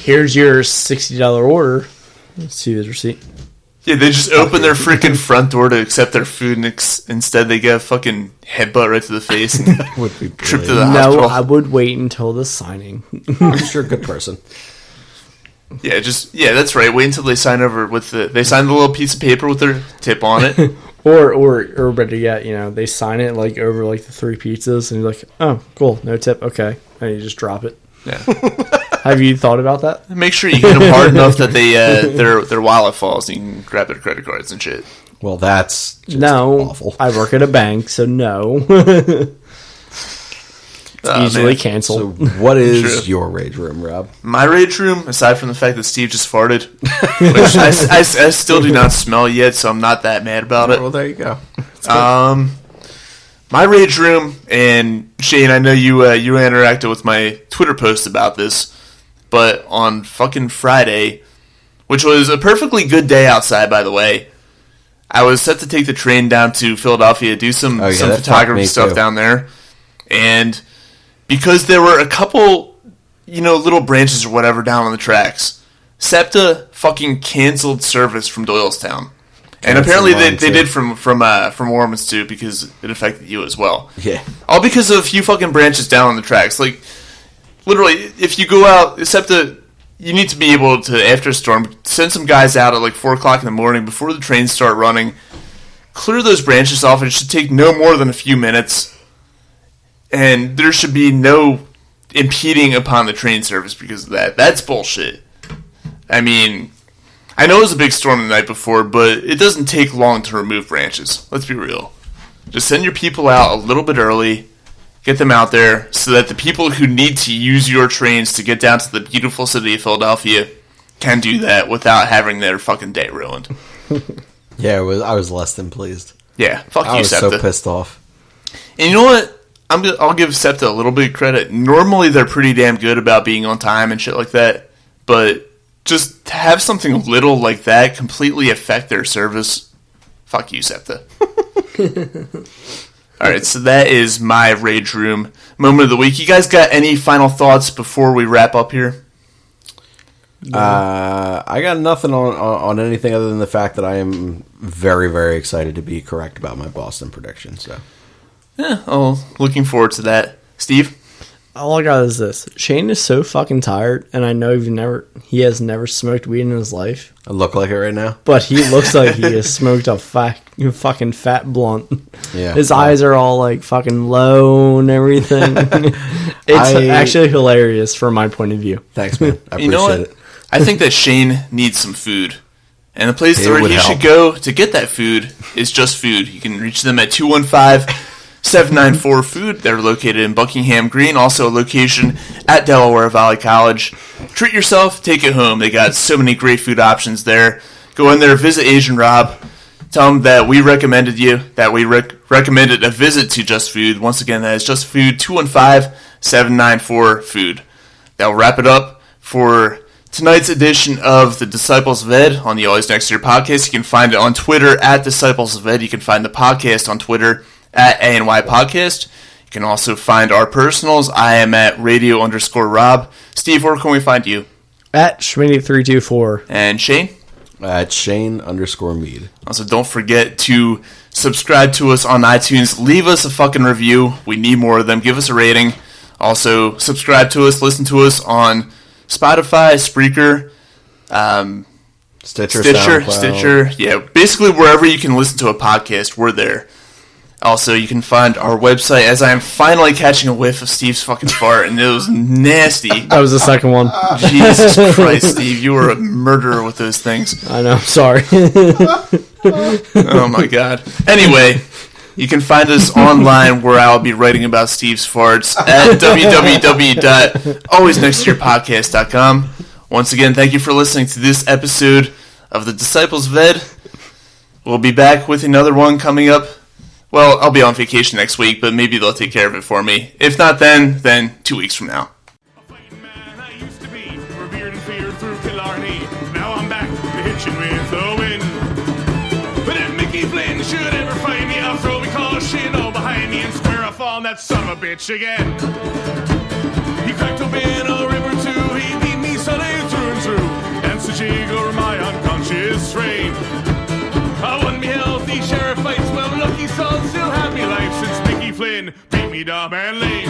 Here's your $60 order. Let's see the receipt. Yeah, they just open their freaking front door to accept their food, and instead they get a fucking headbutt right to the face and Would be trip to brilliant. the No, hospital. I would wait until the signing. I'm sure a good person. Yeah, that's right. Wait until they sign over with they sign the little piece of paper with their tip on it. Or better yet, they sign it like over like the 3 pizzas, and you're like, oh, cool, no tip, okay, and you just drop it. Yeah. Have you thought about that? Make sure you hit them hard enough that they their wallet falls and you can grab their credit cards and shit. Well, that's just No, awful. I work at a bank, so no. Oh, Easily man. So, canceled. what is True. your rage room, Rob? My rage room, aside from the fact that Steve just farted, which I still do not smell yet, so I'm not that mad about it. Well, there you go. My rage room, and Shane, I know you interacted with my Twitter post about this, but on fucking Friday, which was a perfectly good day outside, by the way, I was set to take the train down to Philadelphia, do some that fucked photography me stuff too. down there, and because there were a couple, little branches or whatever down on the tracks, SEPTA fucking canceled service from Doylestown. And That's apparently they mine, too. did from Ormond too, because it affected you as well. Yeah. All because of a few fucking branches down on the tracks. Like, literally, if you go out, SEPTA, you need to be able to, after a storm, send some guys out at like 4 o'clock in the morning before the trains start running, clear those branches off. It should take no more than a few minutes. And there should be no impeding upon the train service because of that. That's bullshit. I mean, I know it was a big storm the night before, but it doesn't take long to remove branches. Let's be real. Just send your people out a little bit early. Get them out there so that the people who need to use your trains to get down to the beautiful city of Philadelphia can do that without having their fucking day ruined. Yeah, I was less than pleased. Yeah, fuck you, I was SEPTA. so pissed off. And you know what? I'll give SEPTA a little bit of credit. Normally, they're pretty damn good about being on time and shit like that. But just to have something little like that completely affect their service, fuck you, SEPTA. Alright, so that is my Rage Room moment of the week. You guys got any final thoughts before we wrap up here? I got nothing on anything other than the fact that I am very, very excited to be correct about my Boston prediction. So, Yeah, looking forward to that. Steve? All I got is this. Shane is so fucking tired, and I know he has never smoked weed in his life, I look like it right now. but he looks like he has smoked a fucking fat blunt. Yeah, His eyes are all like fucking low and everything. It's actually hilarious from my point of view. Thanks, man. I appreciate You know what? it. I think that Shane needs some food. And the place It where would he help. should go to get that food is Just Food. You can reach them at 215-794-FOOD. They're located in Buckingham Green, also a location at Delaware Valley College. Treat yourself, take it home. They got so many great food options there. Go in there, visit Asian Rob. Tell him that we recommended you, that we recommended a visit to Just Food. Once again, that is Just Food, 215-794-FOOD. That'll wrap it up for tonight's edition of the Disciples of Ed on the Always Next Year podcast. You can find it on Twitter at Disciples of Ed. You can find the podcast on Twitter at ANY Podcast. You can also find our personals. I am at radio_Rob. Steve, where can we find you? At Schmitty324. And Shane? At Shane_Mead. Also, don't forget to subscribe to us on iTunes. Leave us a fucking review. We need more of them. Give us a rating. Also, subscribe to us. Listen to us on Spotify, Spreaker, Stitcher, Stitcher. Yeah, basically wherever you can listen to a podcast, we're there. Also, you can find our website, as I am finally catching a whiff of Steve's fucking fart, and it was nasty. That was the second one. Jesus Christ, Steve, you were a murderer with those things. I know, I'm sorry. Oh my god. Anyway, you can find us online where I'll be writing about Steve's farts at www.alwaysnextyearpodcast.com. Once again, thank you for listening to this episode of the Disciples of Ed. We'll be back with another one coming up. Well, I'll be on vacation next week, but maybe they'll take care of it for me. If not then 2 weeks from now. A fighting man I used to be, revered and feared through Killarney. Now I'm back, hitching with the wind. But if Mickey Flynn should ever find me, I'll throw me caution all behind me and square off on that son of a bitch again. He cracked open a river too, he beat me Sunday through and through, danced a jig over my unconscious frame. I won me healthy sheriff fights, well lucky son still had me life since Mickey Flynn beat me dumb and lame.